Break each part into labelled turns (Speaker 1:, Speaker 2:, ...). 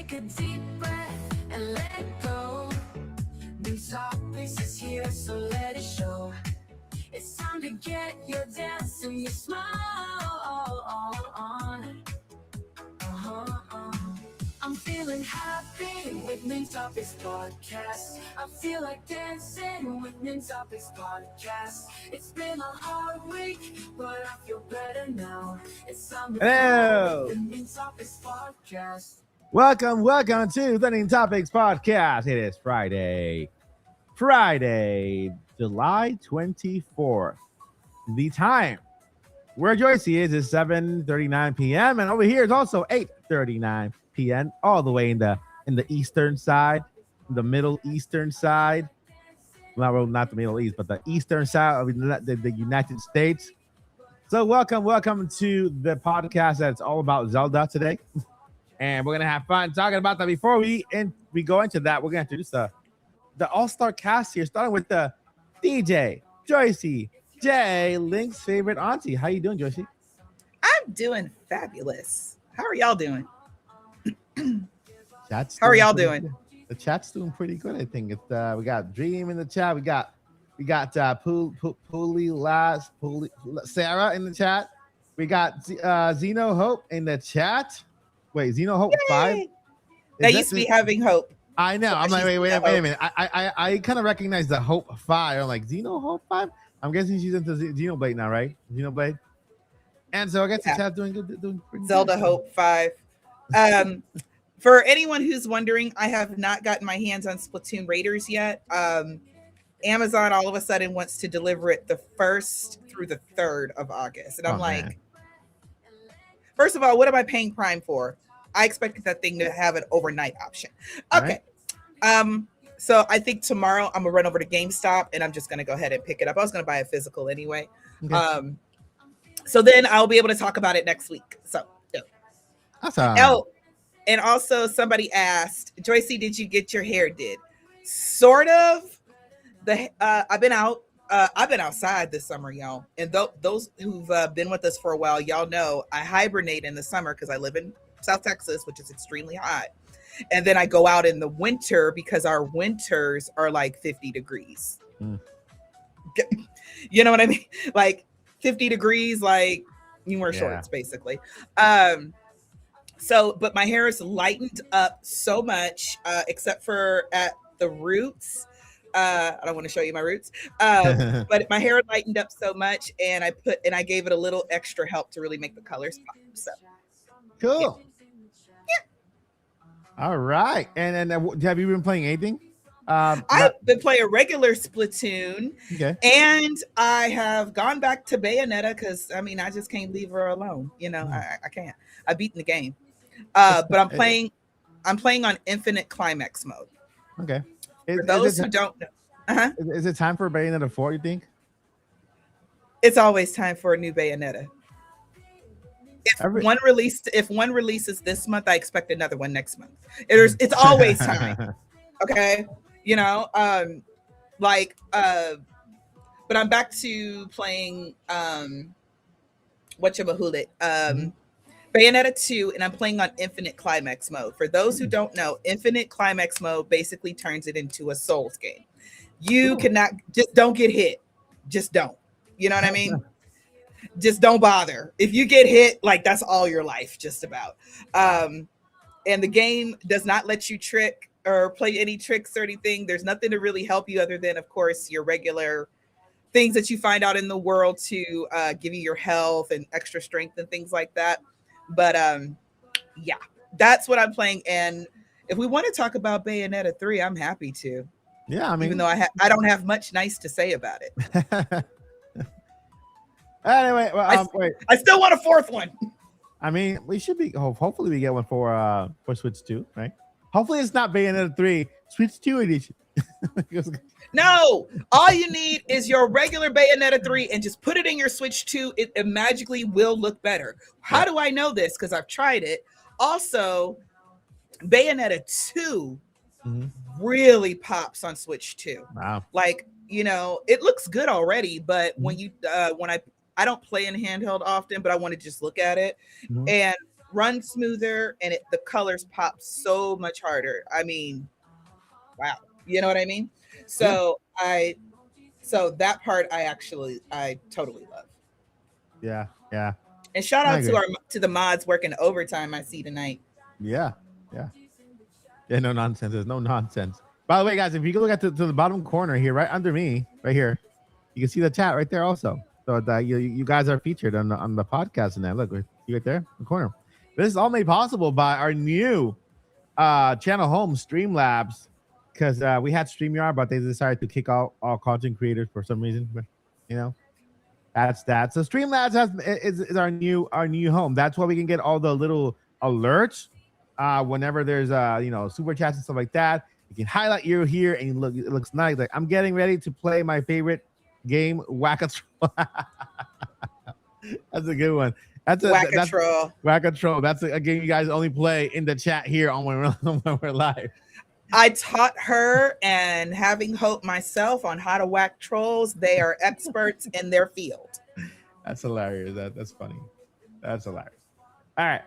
Speaker 1: Take a deep breath and let go. Nintopics is here, so let it show. It's time to get your dance and your smile on. I'm feeling happy with Nintopics Podcast. I feel like dancing with Nintopics Podcast. It's been a hard week, but I feel better now. It's time to
Speaker 2: Hello.
Speaker 1: with the Nintopics Podcast.
Speaker 2: Welcome to the Nintopics Podcast. It is Friday, July 24th. The time where Joycey is 7:39 p.m. and over here is also 8:39 p.m. all the way in the eastern side, the Middle Eastern side. Well, not the Middle East, but the eastern side of the United States. So welcome to the podcast that's all about Zelda today. And we're gonna have fun talking about that. Before we go into that, we're gonna introduce the all-star cast here, starting with the DJ, Joycey, Jay, Link's favorite auntie. How you doing, Joycey?
Speaker 3: I'm doing fabulous. How are y'all doing?
Speaker 2: How
Speaker 3: are y'all doing?
Speaker 2: Good. The chat's doing pretty good, I think. It's we got Dream in the chat. We got Sarah in the chat. We got Zeno Hope in the chat. Wait, Zeno Hope 5?
Speaker 3: That used to be having hope.
Speaker 2: I know.
Speaker 3: So
Speaker 2: I'm like, wait a minute. I kind of recognize the Hope 5. I'm like, Zeno Hope 5? I'm guessing she's into Xenoblade now, right? Xenoblade. And so I guess the chat's doing good. Doing pretty
Speaker 3: Zelda
Speaker 2: good.
Speaker 3: Hope 5. For anyone who's wondering, I have not gotten my hands on Splatoon Raiders yet. Amazon all of a sudden wants to deliver it the 1st through the 3rd of August. And I'm like,
Speaker 2: man.
Speaker 3: First of all, what am I paying Prime for? I expected that thing to have an overnight option. Okay.
Speaker 2: Right.
Speaker 3: So I think tomorrow I'm gonna run over to GameStop and I'm just gonna go ahead and pick it up. I was gonna buy a physical anyway.
Speaker 2: Okay.
Speaker 3: So then I'll be able to talk about it next week. So yeah.
Speaker 2: That's all right.
Speaker 3: Oh, and also somebody asked, Joycey, did you get your hair did? Sort of. I've been out. I've been outside this summer, y'all. And those who've been with us for a while, y'all know I hibernate in the summer because I live in South Texas, which is extremely hot. And then I go out in the winter because our winters are like 50 degrees.
Speaker 2: Mm.
Speaker 3: You know what I mean? Like 50 degrees, like you wear shorts, basically. But my hair is lightened up so much, except for at the roots. I don't want to show you my roots, but my hair lightened up so much, and I gave it a little extra help to really make the colors pop. So
Speaker 2: Cool. Yeah. All right. And have you been playing anything?
Speaker 3: I've been playing regular Splatoon,
Speaker 2: Okay.
Speaker 3: and I have gone back to Bayonetta because I just can't leave her alone. You know, I can't. I've beaten the game, but I'm playing on infinite climax mode.
Speaker 2: Okay.
Speaker 3: For those who don't know,
Speaker 2: is it time for Bayonetta 4, you think?
Speaker 3: It's always time for a new Bayonetta. If one releases this month, I expect another one next month. It's always time. Okay, you know, but I'm back to playing Bayonetta 2, and I'm playing on infinite climax mode. For those who don't know, infinite climax mode basically turns it into a Souls game. You cannot, just don't get hit. Just don't. You know what I mean? Just don't bother. If you get hit, like that's all your life, just about. And the game does not let you trick or play any tricks or anything. There's nothing to really help you other than, of course, your regular things that you find out in the world to give you your health and extra strength and things like that. But yeah, that's what I'm playing. And if we want to talk about Bayonetta 3, I'm happy to.
Speaker 2: Yeah,
Speaker 3: even though I don't have much nice to say about it.
Speaker 2: Anyway, wait.
Speaker 3: I still want a 4th one.
Speaker 2: We should be. Hopefully, we get one for Switch 2, right? Hopefully, it's not Bayonetta 3, Switch 2 edition.
Speaker 3: No, all you need is your regular Bayonetta 3 and just put it in your Switch 2. It magically will look better. How do I know this? Because I've tried it. Also, Bayonetta 2 really pops on Switch 2.
Speaker 2: Wow.
Speaker 3: Like, you know, it looks good already, but when I don't play in handheld often, but I want to just look at it. And runs smoother, and the colors pop so much harder. I mean, wow, you know what I mean?
Speaker 2: Yeah.
Speaker 3: So that part I totally love.
Speaker 2: Yeah. Yeah.
Speaker 3: And shout
Speaker 2: I
Speaker 3: out
Speaker 2: agree.
Speaker 3: to the mods working overtime I see tonight.
Speaker 2: Yeah. Yeah. Yeah. No nonsense. There's no nonsense. By the way, guys, if you look at to the bottom corner here, right under me, right here, you can see the chat right there also. So that you guys are featured on the podcast and that. Look, you right there in the corner. This is all made possible by our new channel home, Streamlabs, because we had StreamYard, but they decided to kick out all content creators for some reason. But, you know, that's that. So Streamlabs is our new home. That's why we can get all the little alerts whenever there's super chats and stuff like that. You can highlight you here and look, it looks nice. Like I'm getting ready to play my favorite game, Whack-A-Troll. That's a good one. That's
Speaker 3: Whack-A-Troll.
Speaker 2: Whack-A-Troll. That's a game you guys only play in the chat here on when we're live.
Speaker 3: I taught her and having Hope myself on how to whack trolls. They are experts in their field.
Speaker 2: That's hilarious. That's funny. That's hilarious. All right.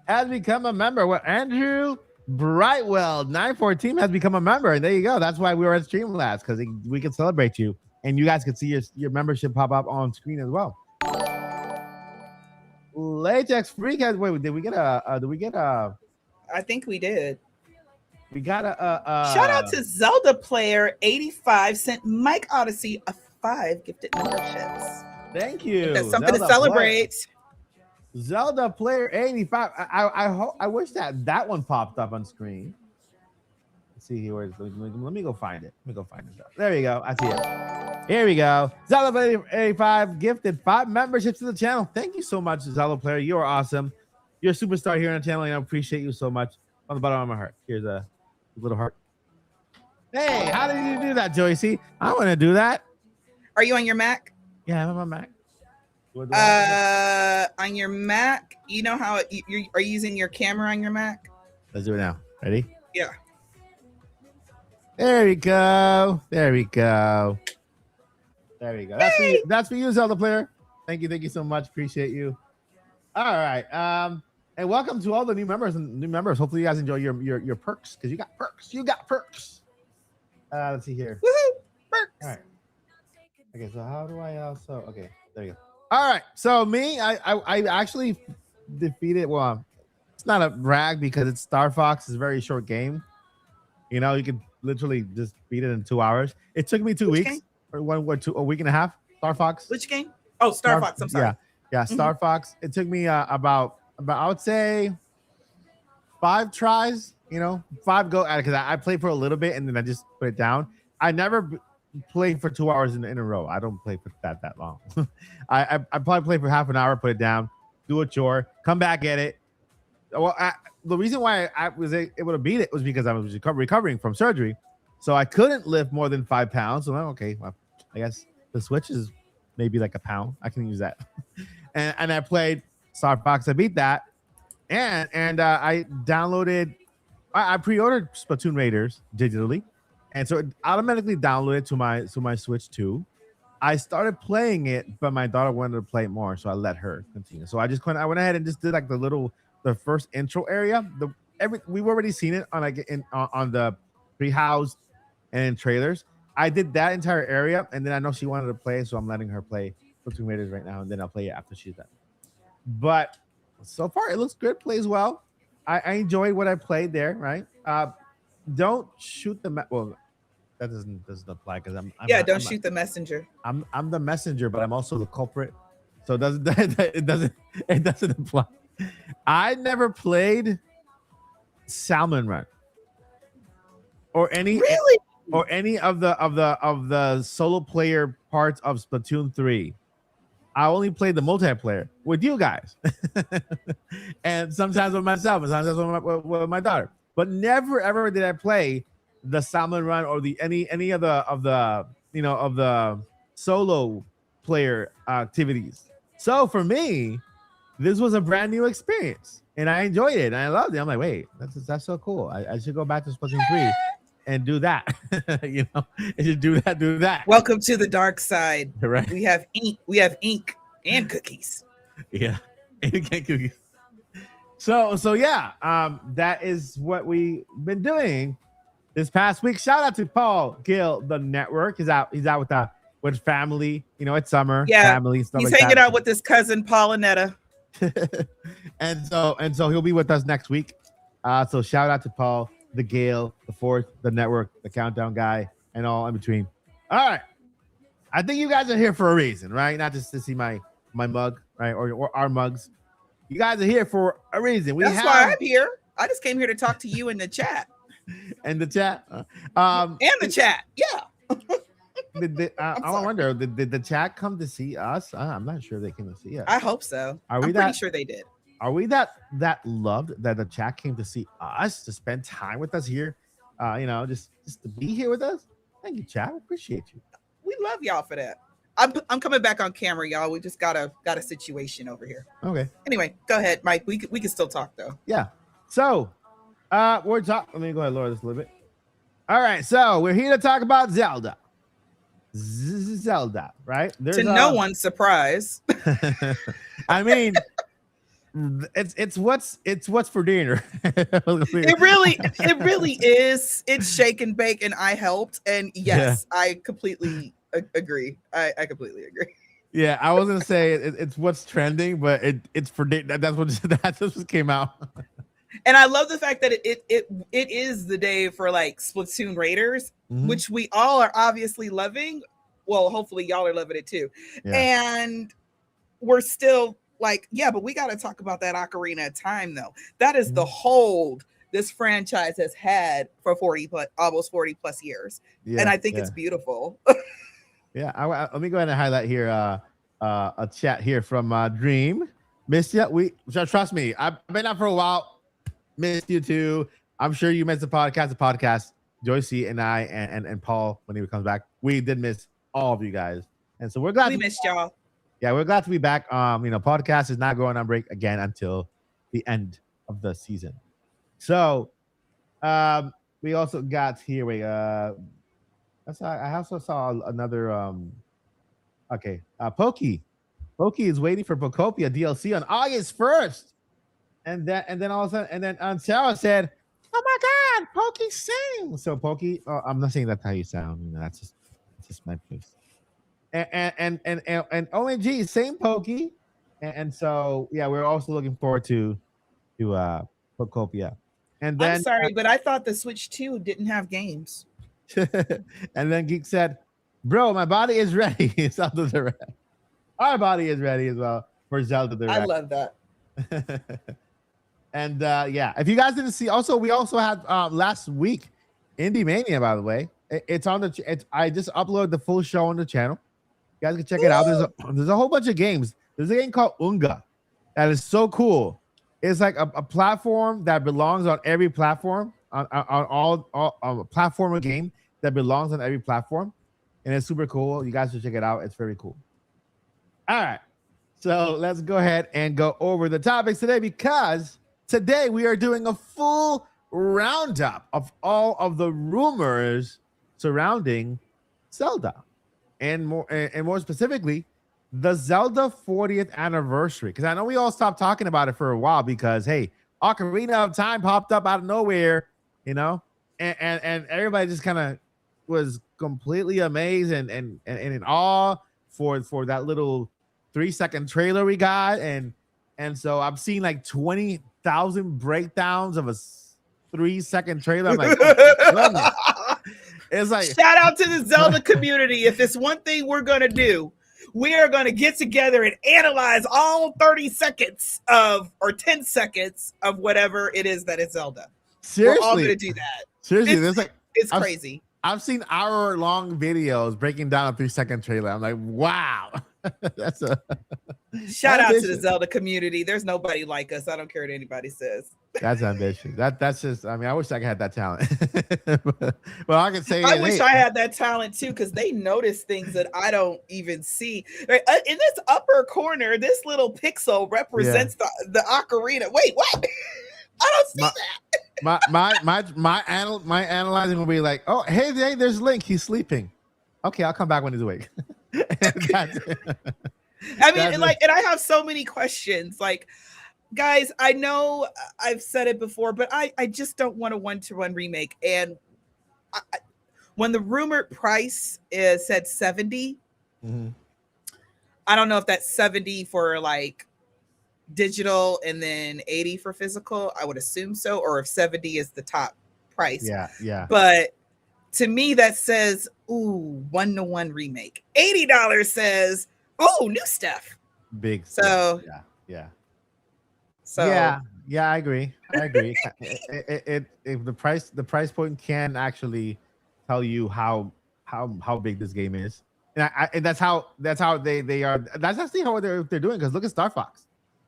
Speaker 2: Has become a member. Well, Andrew Brightwell 914 has become a member, and there you go. That's why we were at Streamlabs, because we can celebrate you, and you guys can see your membership pop up on screen as well. Latex Freak has. Wait, did we get a?
Speaker 3: I think we did.
Speaker 2: We got a
Speaker 3: shout out to Zelda Player 85 sent Mike Odyssey a 5 gifted memberships.
Speaker 2: Thank you.
Speaker 3: That's something Zelda to celebrate.
Speaker 2: Zelda Player 85. I wish that one popped up on screen. Let's see here. Let me go find it. Let me go find it. There you go. I see it. Here we go. Zelda Player 85 gifted 5 memberships to the channel. Thank you so much, Zelda Player. You are awesome. You're a superstar here on the channel, and I appreciate you so much. On the bottom of my heart. Here's a little heart. Hey, how did you do that, Joycey? I want to do that.
Speaker 3: Are you on your Mac?
Speaker 2: Yeah, I'm on my
Speaker 3: Mac. On your Mac, you know how you are using your camera on your Mac?
Speaker 2: Let's do it now. Ready?
Speaker 3: Yeah.
Speaker 2: There we go. There we go. There we go. That's for you, Zelda Player. Thank you so much. Appreciate you. All right. And welcome to all the new members. Hopefully you guys enjoy your perks, because you got perks. Let's see here.
Speaker 3: Woohoo! Perks.
Speaker 2: All right. Okay, so how do I also? Okay, there you go. All right. So me, I actually defeated. Well, it's not a brag because it's Star Fox. It's a very short game. You know, you can literally just beat it in 2 hours. It took me 2 weeks, or a week and a half. Star Fox.
Speaker 3: Which game? Oh, Star Fox. I'm sorry.
Speaker 2: Yeah. Star Fox. It took me about I would say 5 tries. 5 go at it, because I played for a little bit and then I just put it down. I never played for 2 hours in a row. I don't play for that long. I probably play for half an hour, put it down, do a chore, come back at it. Well, the reason why I was able to beat it was because I was recovering from surgery, so I couldn't lift more than 5 pounds. So okay, well, I guess the Switch is maybe like a pound. I can use that. and I played Star Fox. I beat that, and I downloaded. I pre-ordered Splatoon Raiders digitally, and so it automatically downloaded to my Switch 2. I started playing it, but my daughter wanted to play it more, so I let her continue. So I went ahead and just did like the first intro area. We've already seen it on on the pre-house and in trailers. I did that entire area, and then I know she wanted to play, so I'm letting her play Splatoon Raiders right now, and then I'll play it after she's done. But so far, it looks good. Plays well. I enjoyed what I played there. Right. Don't shoot the well. That doesn't apply, because
Speaker 3: don't shoot the messenger.
Speaker 2: I'm the messenger, but I'm also the culprit. So it doesn't apply. I never played Salmon Run or any of the solo player parts of Splatoon 3. I only played the multiplayer with you guys, and sometimes with myself, and sometimes with my daughter. But never ever did I play the Salmon Run or any of the solo player activities. So for me, this was a brand new experience, and I enjoyed it, and I loved it. I'm like, wait, that's so cool. I should go back to Splatoon 3 and do that. I should do that.
Speaker 3: Welcome to the dark side.
Speaker 2: Right.
Speaker 3: We have ink and cookies.
Speaker 2: Yeah. Cake cookies. So yeah, that is what we've been doing this past week. Shout out to Paul Gill, the network. He's out with family. You know, it's summer,
Speaker 3: Yeah,
Speaker 2: family stuff.
Speaker 3: he's
Speaker 2: like
Speaker 3: hanging
Speaker 2: that.
Speaker 3: out with his cousin Paulinetta.
Speaker 2: and so he'll be with us next week. So shout out to Paul, the Gale, the Fourth, the network, the countdown guy, and all in between. All right, I think you guys are here for a reason, right? Not just to see my mug, right, or our mugs. You guys are here for a reason.
Speaker 3: That's why I'm here. I just came here to talk to you in the chat.
Speaker 2: And the chat,
Speaker 3: and the chat, yeah.
Speaker 2: I wonder, did the chat come to see us? I'm not sure they came to see us.
Speaker 3: I hope so. I'm pretty sure they did.
Speaker 2: Are we that loved that the chat came to see us, to spend time with us here? Just to be here with us. Thank you, chat. I appreciate you.
Speaker 3: We love y'all for that. I'm coming back on camera, y'all. We just got a situation over here.
Speaker 2: Okay.
Speaker 3: Anyway, go ahead, Mike. We can still talk though.
Speaker 2: Yeah. So, we're talking. Let me go ahead and lower this a little bit. All right. So we're here to talk about Zelda. Zelda, right?
Speaker 3: To no one's surprise.
Speaker 2: I mean, it's what's for dinner.
Speaker 3: It really is. It's shake and bake, and I helped. And yes, yeah. I completely agree. I completely agree.
Speaker 2: Yeah, I was gonna say it's what's trending, but it's for dinner. That's what came out.
Speaker 3: And I love the fact that it is the day for like Splatoon Raiders, which we all are obviously loving. Well, hopefully y'all are loving it too. Yeah. And we're still like, yeah, but we got to talk about that Ocarina of Time though. That is the hold this franchise has had for almost 40 plus years. Yeah, and I think it's beautiful.
Speaker 2: Yeah, let me go ahead and highlight here a chat here from Dream. Missed you. Trust me, I've been out for a while. Missed you too. I'm sure you missed the podcast. Joycey and I and Paul, when he comes back, we did miss all of you guys, and so we're glad
Speaker 3: we missed y'all.
Speaker 2: Yeah, we're glad to be back. Podcast is not going on break again until the end of the season. So, we also got here. I also saw another. Pokey is waiting for Pokopia DLC on August 1st. And then all of a sudden, Sarah said, "Oh my God, Pokey sings!" So Pokey, I'm not saying that's how you sound. That's just my face. And OMG, same Pokey, and so yeah, we're also looking forward to Pokopia. And then
Speaker 3: I'm sorry, but I thought the Switch 2 didn't have games.
Speaker 2: And then Geek said, "Bro, my body is ready." Zelda Direct. Our body is ready as well for Zelda Direct.
Speaker 3: I love that.
Speaker 2: And if you guys didn't see, we also had last week Indie Mania. By the way, it's on the. I just uploaded the full show on the channel. You guys can check it out. There's a whole bunch of games. There's a game called Unga that is so cool. It's like a platform that belongs on every platform on all a platformer game that belongs on every platform, and it's super cool. You guys should check it out. It's very cool. All right, so let's go ahead and go over the topics today, because today we are doing a full roundup of all of the rumors surrounding Zelda, and more specifically, the Zelda 40th anniversary. Because I know we all stopped talking about it for a while because, hey, Ocarina of Time popped up out of nowhere, and everybody just kind of was completely amazed and in awe for that little 3-second trailer we got, and so I've seen like 20,000 breakdowns of a 3-second trailer. I'm like, oh, it's like,
Speaker 3: shout out to the Zelda community. If it's one thing we're gonna do, we are gonna get together and analyze all 30 seconds or 10 seconds of whatever it is that is Zelda.
Speaker 2: Seriously,
Speaker 3: we're all gonna do that.
Speaker 2: Seriously,
Speaker 3: it's crazy.
Speaker 2: I've seen hour-long videos breaking down a 3-second trailer. I'm like, wow. That's a
Speaker 3: shout out to the Zelda community. There's nobody like us. I don't care what anybody says.
Speaker 2: That's ambitious. That's just, I mean, I wish I had that talent. Well, I can say
Speaker 3: I wish I had that talent too, because they notice things that I don't even see. Right? In this upper corner, this little pixel represents the ocarina. Wait, what? I don't see that.
Speaker 2: My analyzing will be like, oh, hey, there's Link. He's sleeping. Okay, I'll come back when he's awake.
Speaker 3: I
Speaker 2: That's
Speaker 3: mean, like, and I have so many questions. Like, guys, I know I've said it before, but I just don't want a one-to-one remake. And when the rumored price is said 70,
Speaker 2: Mhm.
Speaker 3: I don't know if that's 70 for like digital and then 80 for physical. I would assume so, or if 70 is the top price.
Speaker 2: Yeah, yeah.
Speaker 3: But to me, that says, ooh, one-to-one remake. $80 says, oh, new stuff.
Speaker 2: Big
Speaker 3: So,
Speaker 2: yeah, yeah.
Speaker 3: so
Speaker 2: Yeah, I agree. If the price point can actually tell you how big this game is, and that's how they are. That's actually how they're doing. Because look at Star Fox.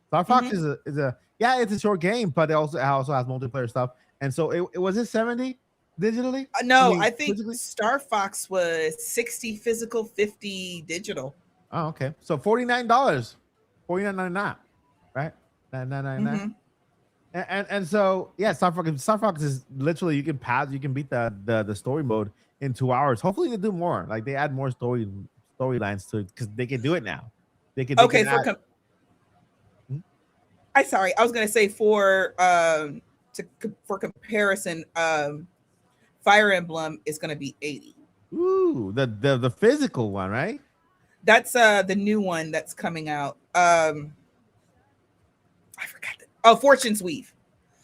Speaker 2: Star Fox
Speaker 3: mhm.
Speaker 2: is a yeah, it's a short game, but it also has multiplayer stuff. And so it was it 70 digitally?
Speaker 3: No, I think
Speaker 2: Physically.
Speaker 3: Star Fox was 60 physical, 50 digital.
Speaker 2: Oh, okay. So $49, 49.99, right? 9.99.
Speaker 3: Mhm.
Speaker 2: And so yeah, Star Fox is literally you can beat the story mode in 2 hours. Hopefully they do more. Like they add more storylines to it because they can do it now. They
Speaker 3: Okay,
Speaker 2: can add. Hmm?
Speaker 3: I was gonna say for comparison, Fire Emblem is gonna be 80.
Speaker 2: Ooh, the physical one, right?
Speaker 3: That's the new one that's coming out. I forgot oh, Fortune's Weave.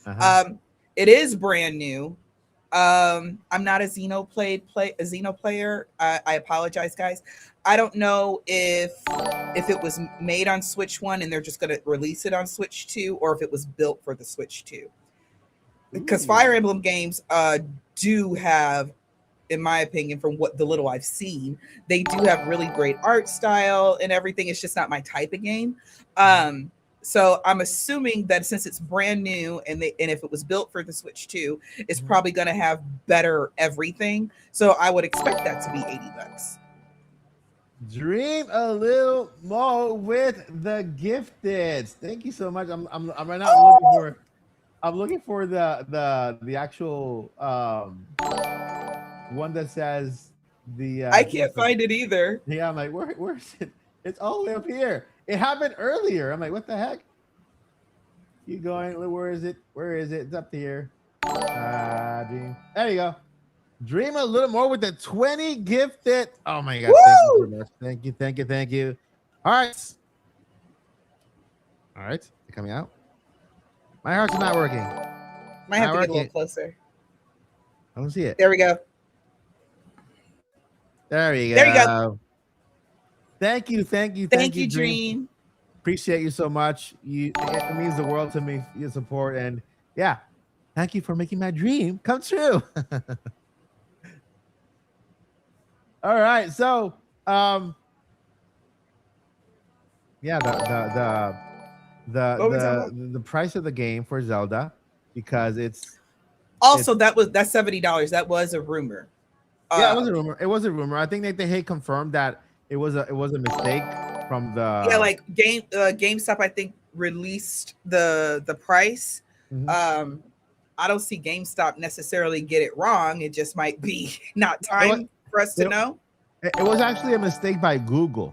Speaker 2: Uh-huh.
Speaker 3: It is brand new. I'm not a Xeno player. I apologize, guys. I don't know if it was made on Switch 1 and they're just gonna release it on Switch 2, or if it was built for the Switch 2. Because Fire
Speaker 2: Ooh.
Speaker 3: Emblem games do have, in my opinion, from what the little I've seen, they do have really great art style and everything. It's just not my type of game. So I'm assuming that since it's brand new and if it was built for the Switch 2, it's
Speaker 2: Mhm.
Speaker 3: probably going to have better everything. So I would expect that to be $80.
Speaker 2: Dream a little more with the gifted. Thank you so much. I'm right now looking for the actual one that says the
Speaker 3: I can't
Speaker 2: gift.
Speaker 3: find it either.
Speaker 2: Yeah, I'm like, where is it? It's all the way up here. It happened earlier. I'm like, what the heck? You going? Where is it? Where is it? It's up here. Dream. There you go. Dream a little more with the 20 gifted. Oh my god! Thank you so
Speaker 3: Woo!
Speaker 2: much. Thank you. All right. All right. They're coming out. My heart's not working.
Speaker 3: Might have
Speaker 2: Not
Speaker 3: to get a little
Speaker 2: working.
Speaker 3: closer.
Speaker 2: I don't see it.
Speaker 3: There we go.
Speaker 2: There you go.
Speaker 3: There you go.
Speaker 2: Thank you,
Speaker 3: Thank you, Dream.
Speaker 2: Appreciate you so much. It means the world to me, your support, and yeah, thank you for making my dream come true. All right, so yeah,
Speaker 3: What were we talking about?
Speaker 2: the price of the game for Zelda, because it's
Speaker 3: Also, that's $70. That was a rumor.
Speaker 2: yeah, it was a rumor. It was a rumor. I think that they had confirmed that it was a mistake from
Speaker 3: Yeah,
Speaker 2: the
Speaker 3: like GameStop, I think, released the price.
Speaker 2: Mhm.
Speaker 3: I don't see GameStop necessarily get it wrong. It just might be not
Speaker 2: It was,
Speaker 3: time for us to
Speaker 2: it,
Speaker 3: know.
Speaker 2: it was actually a mistake by Google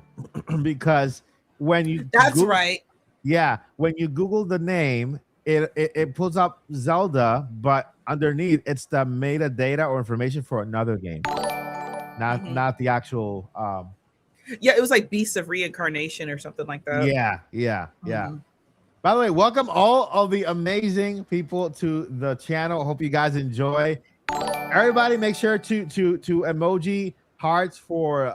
Speaker 2: because when you
Speaker 3: That's
Speaker 2: Google,
Speaker 3: right.
Speaker 2: yeah, when you Google the name, it pulls up Zelda, but underneath it's the metadata or information for another game,
Speaker 3: Mhm.
Speaker 2: not the actual.
Speaker 3: Yeah, it was like Beasts of Reincarnation or something like that.
Speaker 2: Yeah.
Speaker 3: Mhm.
Speaker 2: By the way, welcome all of the amazing people to the channel. Hope you guys enjoy. Everybody, make sure to emoji hearts for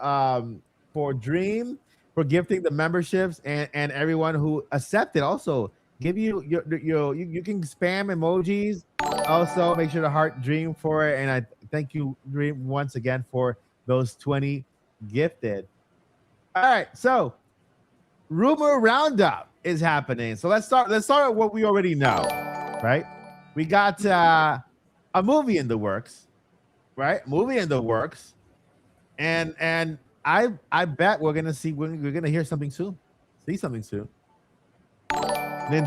Speaker 2: Dream, for gifting the memberships, and everyone who accepted. Also, give you you can spam emojis. Also, make sure to heart Dream for it. And I thank you, Dream, once again for those 20 gifted. All right, so rumor roundup is happening. So let's start with what we already know, right? We got a movie in the works, right? Movie in the works, and I bet we're gonna hear something soon, see something soon. Apparently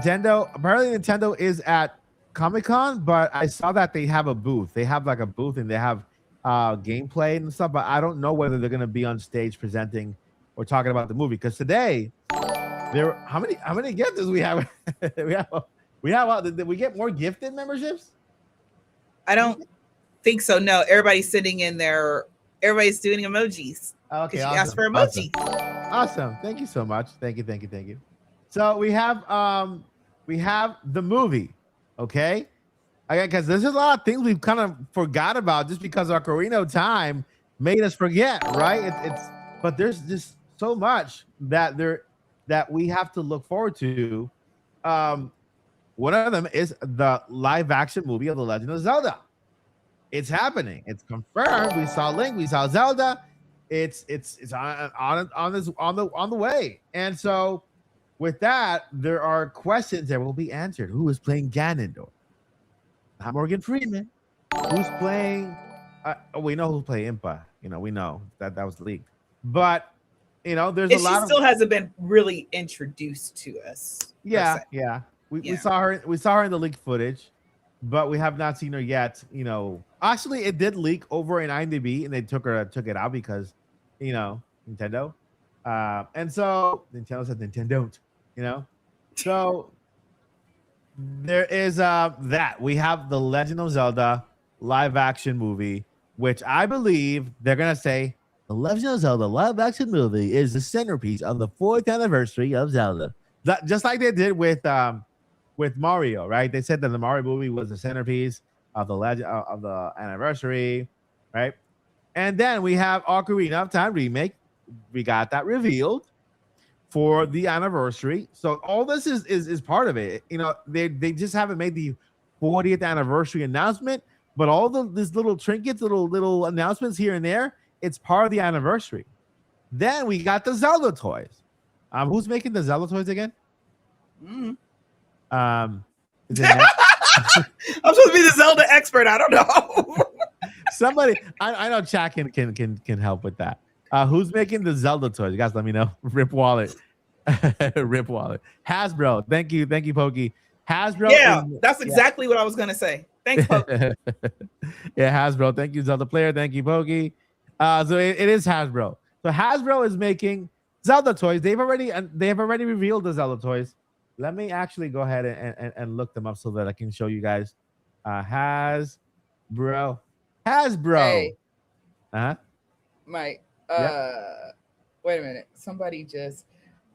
Speaker 2: Nintendo is at Comic-Con, but I saw that they have a booth. They have like a booth and they have gameplay and stuff, but I don't know whether they're gonna be on stage presenting or talking about the movie, because today There, how many gifters we have? Did we get more gifted memberships?
Speaker 3: I don't think so. No, everybody's sitting in there. Everybody's doing emojis.
Speaker 2: Okay,
Speaker 3: Because you
Speaker 2: awesome,
Speaker 3: asked for
Speaker 2: awesome,
Speaker 3: emojis.
Speaker 2: awesome. Thank you so much. Thank you. So we have the movie, okay? Again, because there's a lot of things we've kind of forgot about just because our Ocarina of Time made us forget, right? But there's just so much that we have to look forward to. One of them is the live action movie of The Legend of Zelda. It's happening. It's confirmed. We saw Link. We saw Zelda. It's on the way. And so, with that, there are questions that will be answered. Who is playing Ganondorf? Not Morgan Freeman. Who's playing? We know who's playing Impa. We know that was leaked. But there's a lot.
Speaker 3: She still hasn't been really introduced to us.
Speaker 2: Yeah. We saw her. We saw her in the leaked footage, but we have not seen her yet. Actually, it did leak over in IMDb, and they took it out because, Nintendo, and so Nintendo said Nintendo don't. So there is that we have the Legend of Zelda live action movie, which I believe they're gonna say the Legend of Zelda live action movie is the centerpiece of the 4th anniversary of Zelda. Just like they did with Mario, right? They said that the Mario movie was the centerpiece of the legend of the anniversary, right? And then we have Ocarina of Time remake. We got that revealed for the anniversary. So all this is part of it. They just haven't made the 40th anniversary announcement, but all these little trinkets, little announcements here and there, it's part of the anniversary. Then we got the Zelda toys. Who's making the Zelda toys again? Is it
Speaker 3: I'm supposed to be the Zelda expert. I don't know.
Speaker 2: somebody? I know chat can help with that. Who's making the Zelda toys? You guys, let me know. Rip Wallet, Rip Wallet. Hasbro. Thank you, Pokey. Hasbro.
Speaker 3: Yeah, that's exactly what I was gonna say. Thanks, Poke.
Speaker 2: Yeah, Hasbro. Thank you, Zelda player. Thank you, Pokey. So it is Hasbro. So Hasbro is making Zelda toys. They have already revealed the Zelda toys. Let me actually go ahead and look them up so that I can show you guys. Hasbro.
Speaker 3: Hey.
Speaker 2: Uh-huh.
Speaker 3: Mike. Wait a minute. Somebody just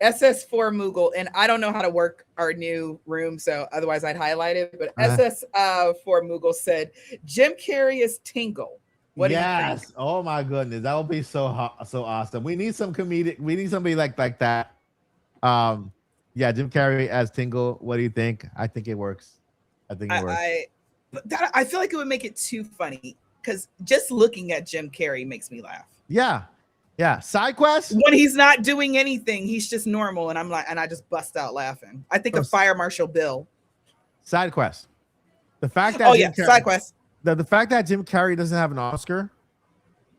Speaker 3: SS4 Moogle, and I don't know how to work our new room, so otherwise I'd highlight it. But SS4 Moogle said Jim Carrey is Tingle. What do you think?
Speaker 2: Oh my goodness, that would be so awesome. We need some comedic. We need somebody like that. Yeah, Jim Carrey as Tingle. What do you think? I think it works. I think it works.
Speaker 3: I feel like it would make it too funny because just looking at Jim Carrey makes me laugh.
Speaker 2: Yeah. Side quest
Speaker 3: when he's not doing anything, he's just normal, and I just bust out laughing. I think of Fire Marshal Bill.
Speaker 2: Side quest. The fact that
Speaker 3: side quest.
Speaker 2: The fact that Jim Carrey doesn't have an Oscar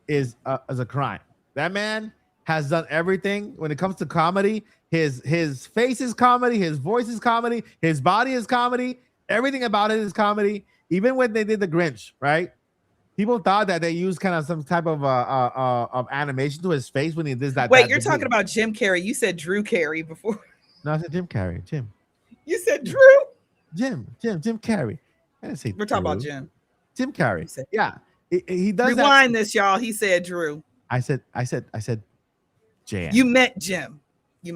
Speaker 2: is a crime. That man has done everything when it comes to comedy. His face is comedy, his voice is comedy, his body is comedy, everything about it is comedy. Even when they did the Grinch, right? People thought that they used kind of some type of animation to his face when he did that.
Speaker 3: Wait, you're talking about Jim Carrey. You said Drew Carey before.
Speaker 2: No, I said Jim Carrey. Jim.
Speaker 3: You said Drew?
Speaker 2: Jim Carrey. I didn't say
Speaker 3: we're talking about Jim.
Speaker 2: Jim Carrey. Yeah. He does
Speaker 3: rewind this, y'all. He said Drew.
Speaker 2: I said Jam.
Speaker 3: You meant Jim. Jim,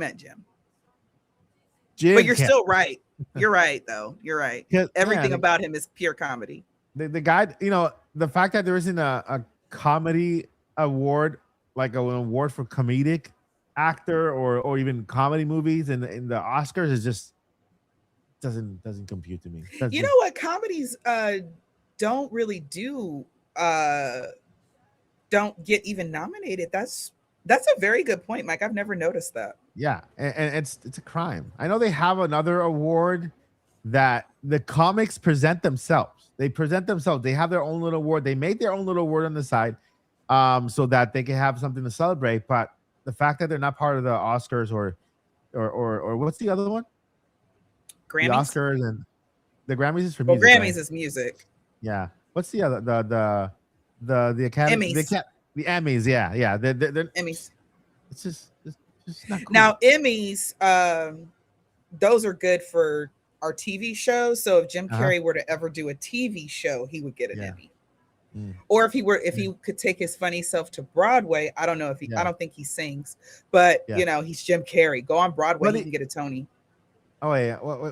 Speaker 3: but you're still right. You're right, though. You're right. Everything about him is pure comedy.
Speaker 2: The guy, the fact that there isn't a comedy award, like an award for comedic actor or even comedy movies in the Oscars is just doesn't compute to me.
Speaker 3: You know what? Comedies don't really don't get even nominated. That's a very good point, Mike. I've never noticed that.
Speaker 2: Yeah, and it's a crime. I know they have another award that the comics present themselves. They present themselves. They have their own little award. They made their own little award on the side, so that they can have something to celebrate. But the fact that they're not part of the Oscars or what's the other one?
Speaker 3: Grammys.
Speaker 2: The Oscars and the Grammys is for
Speaker 3: music.
Speaker 2: Grammys
Speaker 3: right? Is music.
Speaker 2: Yeah. What's the other the Academy?
Speaker 3: Emmys.
Speaker 2: The Emmys. Yeah. They're
Speaker 3: Emmys.
Speaker 2: It's just It's not cool.
Speaker 3: Now, Emmys, those are good for our TV shows. So if Jim
Speaker 2: Uh-huh.
Speaker 3: Carrey were to ever do a TV show, he would get an
Speaker 2: Yeah.
Speaker 3: Emmy.
Speaker 2: Mm.
Speaker 3: Or if he could take his funny self to Broadway, I don't know if he, I
Speaker 2: Yeah.
Speaker 3: don't think he sings, but
Speaker 2: Yeah.
Speaker 3: you know, he's Jim Carrey. Go on Broadway,
Speaker 2: But
Speaker 3: he
Speaker 2: it-
Speaker 3: can get a Tony.
Speaker 2: Oh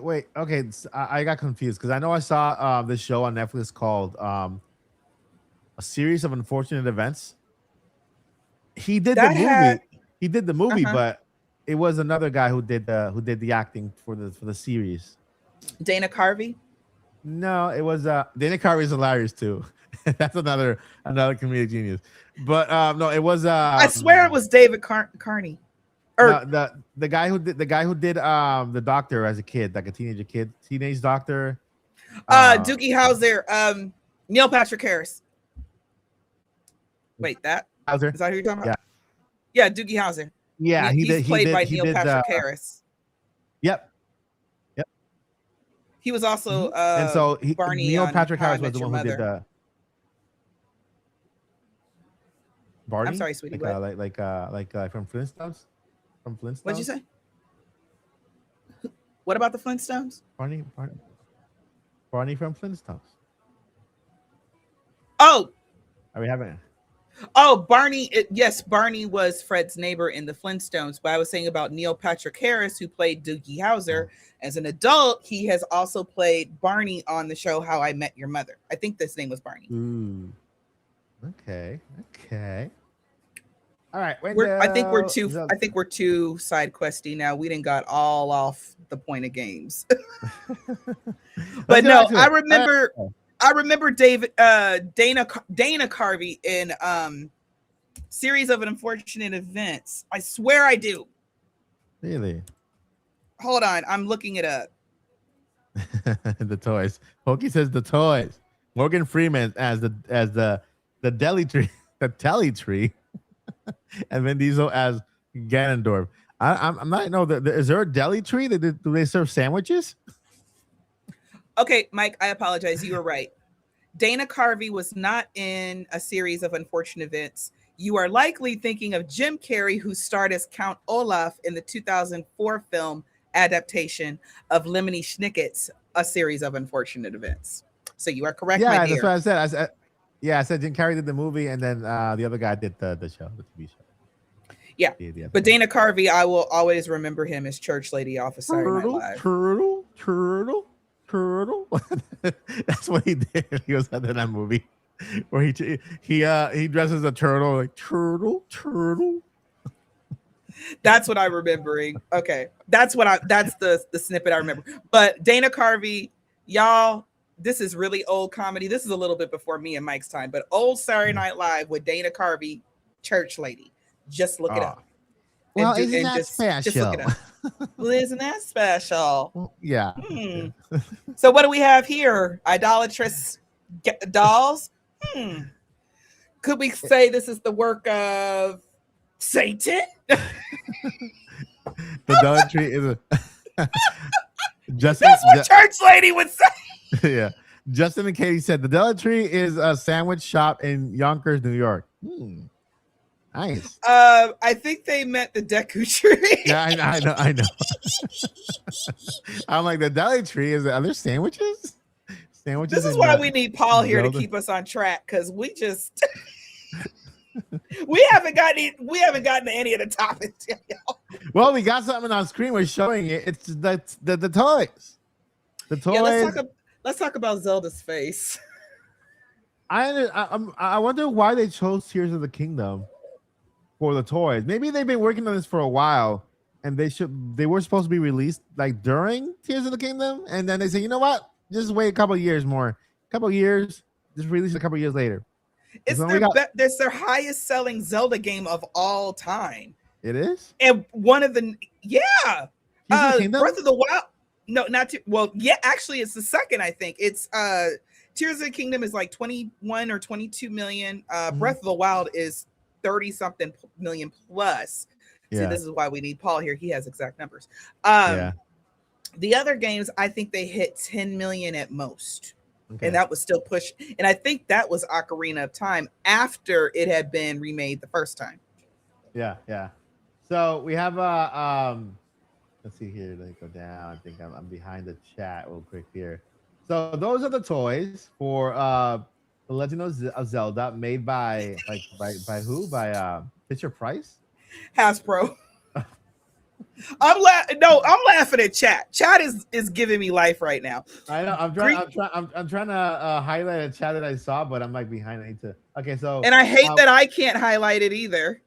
Speaker 2: wait. Okay, I got confused because I know I saw this show on Netflix called A Series of Unfortunate Events. He did the
Speaker 3: That
Speaker 2: movie.
Speaker 3: had
Speaker 2: He did the movie,
Speaker 3: uh-huh.
Speaker 2: but it was another guy who did the acting for the series.
Speaker 3: Dana Carvey.
Speaker 2: No, it was Dana Carvey is hilarious too. That's another comedic genius. But no, it was
Speaker 3: I swear it was David Carney. Or
Speaker 2: no, the guy who did the doctor as a kid, like a teenage doctor.
Speaker 3: Doogie Howser, Neil Patrick Harris. Wait, that
Speaker 2: Hauser.
Speaker 3: is that who you're talking
Speaker 2: Yeah.
Speaker 3: about? Yeah, Doogie Howser.
Speaker 2: Yeah,
Speaker 3: He's played by Neil Patrick Harris.
Speaker 2: Yep.
Speaker 3: He was also
Speaker 2: And so
Speaker 3: Barney
Speaker 2: Neil
Speaker 3: on
Speaker 2: Patrick
Speaker 3: How I
Speaker 2: Harris was
Speaker 3: Met
Speaker 2: the
Speaker 3: Your
Speaker 2: one who did
Speaker 3: Mother.
Speaker 2: the Barney.
Speaker 3: I'm sorry, sweetie.
Speaker 2: Like
Speaker 3: What?
Speaker 2: like from Flintstones. From Flintstones.
Speaker 3: What'd you say? What about the Flintstones?
Speaker 2: Barney from Flintstones.
Speaker 3: Oh,
Speaker 2: Are we having?
Speaker 3: Barney. Yes, Barney was Fred's neighbor in the Flintstones. But I was saying about Neil Patrick Harris, who played Doogie Howser. As an adult, he has also played Barney on the show How I Met Your Mother. I think this name was Barney.
Speaker 2: Ooh. Okay. All right.
Speaker 3: I think we're too side questy now. We didn't got all off the point of games. But no, I remember Dana Carvey in Series of Unfortunate Events. I swear I do.
Speaker 2: Really?
Speaker 3: Hold on, I'm looking it up.
Speaker 2: The toys. Pokey says the toys. Morgan Freeman as the deli tree, the telly tree, and Vin Diesel as Ganondorf. I'm not know that is there a deli tree? Do they serve sandwiches?
Speaker 3: Okay, Mike, I apologize. You were right. Dana Carvey was not in A Series of Unfortunate Events. You are likely thinking of Jim Carrey, who starred as Count Olaf in the 2004 film adaptation of Lemony Snicket's A Series of Unfortunate Events. So you are correct, my dear.
Speaker 2: That's what I said. I said Jim Carrey did the movie, and then the other guy did the show, the TV show.
Speaker 3: Yeah, but Dana Carvey, I will always remember him as Church Lady off of Saturday Night Live.
Speaker 2: Turtle. That's what he did. He was in that movie where he dresses a turtle like turtle.
Speaker 3: That's what I'm remembering. Okay, that's the snippet I remember. But Dana Carvey, y'all, this is really old comedy. This is a little bit before me and Mike's time, but old Saturday Night Live with Dana Carvey, Church Lady. Just look it up.
Speaker 2: Well, isn't that special?
Speaker 3: Just look it up. Well, isn't that special?
Speaker 2: Well, yeah.
Speaker 3: So what do we have here? Idolatrous dolls? Could we say this is the work of Satan?
Speaker 2: The Dollar Tree is a Justin.
Speaker 3: That's what Church Lady would say.
Speaker 2: Yeah. Justin and Katie said the Dollar Tree is a sandwich shop in Yonkers, New York. Nice.
Speaker 3: I think they meant the Deku Tree.
Speaker 2: Yeah, I know. I'm like, the Dollar Tree is there sandwiches?
Speaker 3: This is why we need Paul here to keep us on track, because we just we haven't gotten to any of the topics yet, y'all.
Speaker 2: Well, we got something on screen. We're showing it. It's the toys. The toys.
Speaker 3: Yeah, let's talk about Zelda's face.
Speaker 2: I wonder why they chose Tears of the Kingdom for the toys. Maybe they've been working on this for a while, and they were supposed to be released like during Tears of the Kingdom, and then they say, you know what? Just wait a couple of years more. Just release it a couple of years later.
Speaker 3: It's their highest selling Zelda game of all time.
Speaker 2: It is?
Speaker 3: And one of the Breath of the Wild. No, actually it's the second, I think. It's Tears of the Kingdom is like 21 or 22 million. Breath of the Wild is 30 something million plus. Yeah. See, this is why we need Paul here. He has exact numbers. The other games, I think they hit 10 million at most. Okay. And that was still pushed. And I think that was Ocarina of Time after it had been remade the first time.
Speaker 2: Yeah. So we have let's see here. Let me go down. I think I'm behind the chat real quick here. So those are the toys for the Legend of Zelda, made by who? By Fisher Price.
Speaker 3: Hasbro. I'm laughing at chat. Chat is giving me life right now.
Speaker 2: I know. I'm trying to highlight a chat that I saw, but I'm like behind. I need to. Okay, so
Speaker 3: and I hate that I can't highlight it either.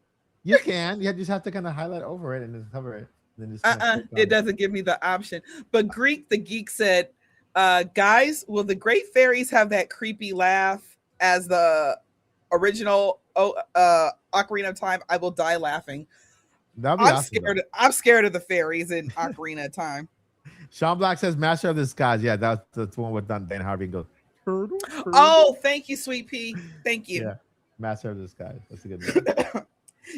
Speaker 2: You can. You just have to kind of highlight over it and just cover it. And then
Speaker 3: it doesn't give me the option. But Greek the Geek said, guys, will the Great Fairies have that creepy laugh as the original Ocarina of Time? I will die laughing. I'm scared of the fairies in Ocarina of Time.
Speaker 2: Sean Black says Master of the Skies. Yeah, that's the one with Dan Harvey goes.
Speaker 3: Oh, thank you, Sweet Pea. Thank you.
Speaker 2: Yeah, Master of the Skies. That's a good one.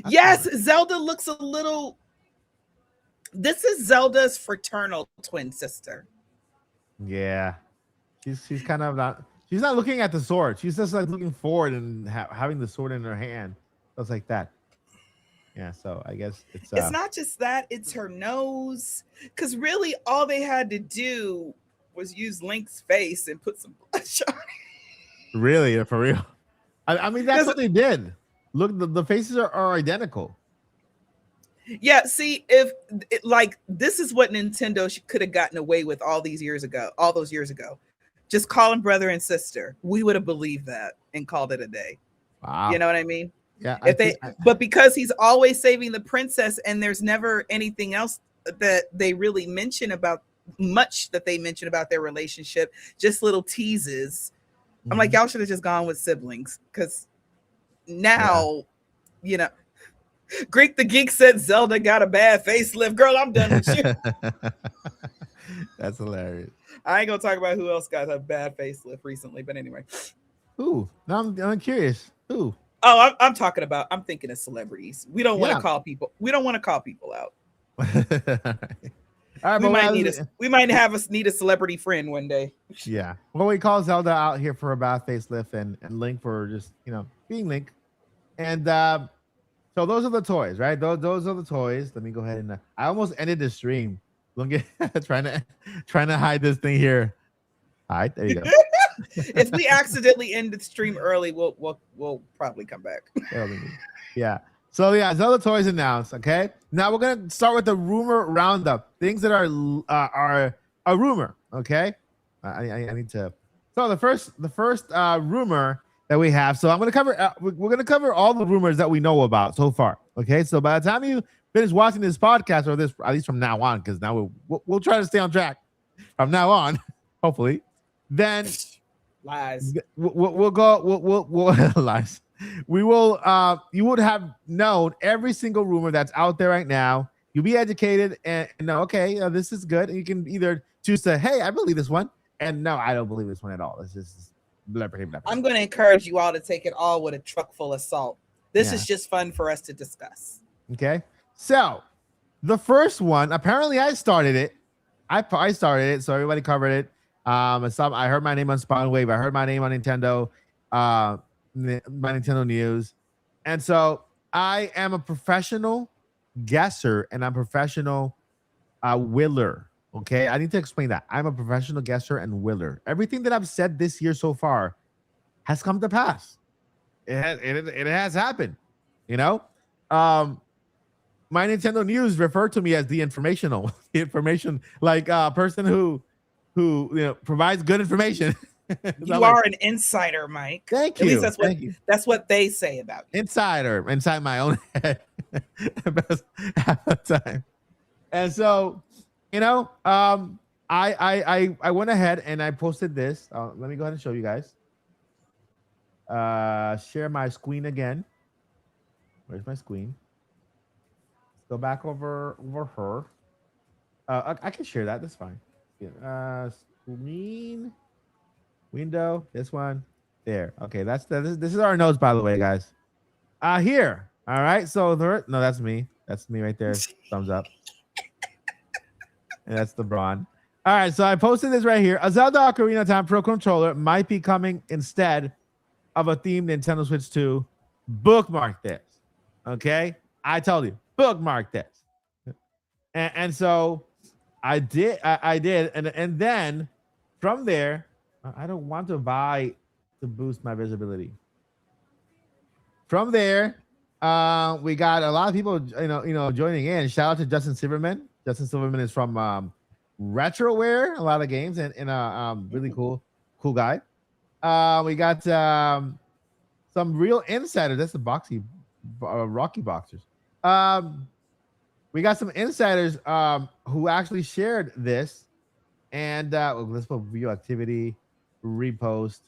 Speaker 3: Yes, Zelda looks a little. This is Zelda's fraternal twin sister.
Speaker 2: Yeah, she's kind of not. She's not looking at the sword. She's just like looking forward and having the sword in her hand. Just like that. Yeah, so I guess it's
Speaker 3: not just that, it's her nose. Because really, all they had to do was use Link's face and put some blush on it.
Speaker 2: Really, for real. I mean, that's what they did. Look, the faces are identical.
Speaker 3: Yeah, see, if like this is what Nintendo could have gotten away with all those years ago. Just call them brother and sister. We would have believed that and called it a day.
Speaker 2: Wow.
Speaker 3: You know what I mean?
Speaker 2: Yeah.
Speaker 3: But because he's always saving the princess and there's never anything else that they really mention about their relationship, just little teases. Mm-hmm. I'm like, y'all should have just gone with siblings because now, you know, Greek the Geek said Zelda got a bad facelift. Girl, I'm done with you.
Speaker 2: That's hilarious.
Speaker 3: I ain't gonna talk about who else got a bad facelift recently, but anyway.
Speaker 2: Ooh, now I'm curious. Ooh.
Speaker 3: Oh, I'm thinking of celebrities. We don't want to call people. We don't want to call people out. All right, we might need a celebrity friend one day.
Speaker 2: Yeah. Well, we call Zelda out here for a bad facelift and Link for just, being Link. And so those are the toys, right? Those are the toys. Let me go ahead and I almost ended the stream. Look at trying to hide this thing here. All right, there you go.
Speaker 3: If we accidentally end the stream early, we'll probably come back.
Speaker 2: Yeah. So yeah, Zelda toys announced. Okay. Now we're gonna start with the rumor roundup. Things that are a rumor. Okay. I need to. So the first rumor that we have. So I'm gonna cover. We're gonna cover all the rumors that we know about so far. Okay. So by the time you finish watching this podcast, or this at least from now on, because now we'll try to stay on track from now on, hopefully. Then
Speaker 3: lies.
Speaker 2: We'll go. We'll lies. We will. You would have known every single rumor that's out there right now. You'll be educated and know. Okay, this is good. And you can either choose to, hey, I believe this one, and no, I don't believe this one at all. It's just blah, blah, blah, blah.
Speaker 3: I'm going to encourage you all to take it all with a truck full of salt. This is just fun for us to discuss.
Speaker 2: Okay. So the first one, apparently, I started it. I started it, so everybody covered it. I heard my name on Spawn Wave. I heard my name on Nintendo. My Nintendo news. And so I am a professional guesser and I'm a professional willer. Okay. I need to explain that. I'm a professional guesser and willer. Everything that I've said this year so far has come to pass. It has happened. My Nintendo news referred to me as the information like a person who provides good information.
Speaker 3: You are an insider, Mike.
Speaker 2: Thank you.
Speaker 3: At least that's what they say about you.
Speaker 2: Insider inside my own head half the time. And so, I went ahead and I posted this. Let me go ahead and show you guys. Share my screen again. Where's my screen? Let's go back over her. I can share that. That's fine. Screen. Window, this one, there. Okay, this is our notes, by the way, guys. Here. All right. So no, that's me. That's me right there. Thumbs up. And that's LeBron. All right. So I posted this right here. A Zelda Ocarina of Time Pro controller might be coming instead of a themed Nintendo Switch 2. Bookmark this. Okay. I told you. bookmark this. And so I did, and then from there, I don't want to buy to boost my visibility. From there, we got a lot of people, joining in. Shout out to Justin Silverman. Justin Silverman is from Retroware, a lot of games, and really cool guy. We got some real insiders. That's the boxy, Rocky boxers. We got some insiders who actually shared this, and let's put view activity, repost.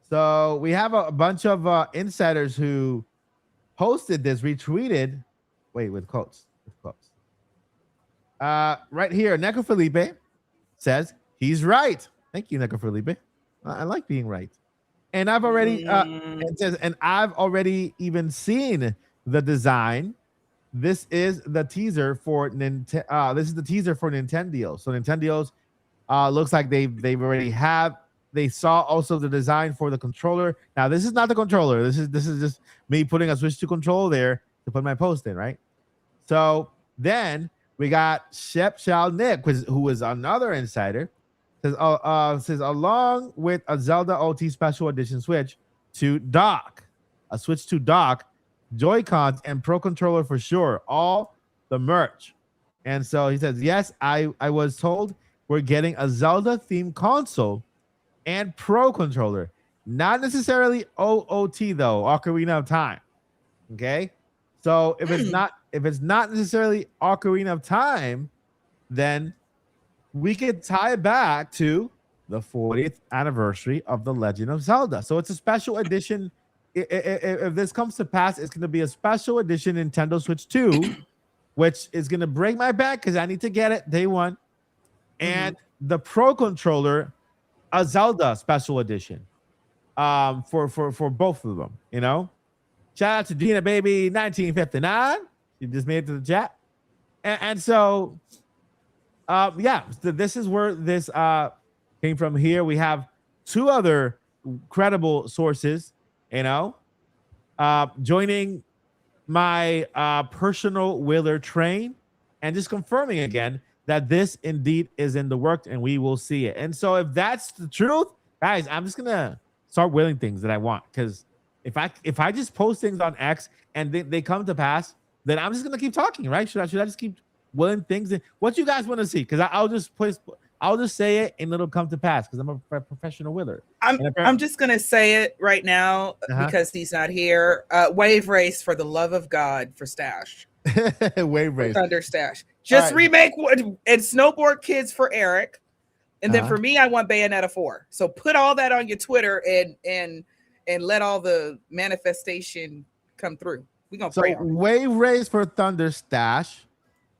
Speaker 2: So we have a bunch of insiders who posted this, retweeted. Wait, with quotes. Right here, Neko Felipe says he's right. Thank you, Neko Felipe. I like being right. And I've already it says, and I've already even seen the design. This is the teaser for Nintendo. This is the teaser for Nintendo. So Nintendo's looks like they've already have. They saw also the design for the controller. Now this is not the controller. This is just me putting a Switch 2 controller there to put my post in, right? So then we got Shep Shao Nick, who is another insider. Says along with a Zelda OT Special Edition Switch to dock, a Switch 2 dock, Joy-Cons and Pro Controller for sure, all the merch. And so he says, yes, I was told we're getting a Zelda themed console and Pro Controller, not necessarily OOT though, Ocarina of Time. Okay, so if it's not necessarily Ocarina of Time, then we could tie it back to the 40th anniversary of The Legend of Zelda. So it's a special edition. If this comes to pass, it's going to be a special edition Nintendo Switch 2, which is going to break my back because I need to get it day one. And the Pro Controller, a Zelda special edition for both of them, you know? Shout out to Dina Baby 1959. You just made it to the chat. And so... so this is where this came from. Here we have two other credible sources, joining my personal Wheeler train and just confirming again that this indeed is in the works and we will see it. And so if that's the truth, guys, I'm just gonna start willing things that I want, because if I just post things on X and they come to pass, then I'm just gonna keep talking, right? Should I just keep willing things? What you guys want to see? Because I'll just say it and it'll come to pass because I'm a professional willer.
Speaker 3: I'm just gonna say it right now because he's not here. Wave race for the love of God for Stash.
Speaker 2: Wave race.
Speaker 3: Thunder Stash. Just remake one and Snowboard Kids for Eric. And then for me, I want Bayonetta 4. So put all that on your Twitter and let all the manifestation come through. We're gonna pray on it.
Speaker 2: Wave race for Thunder Stash.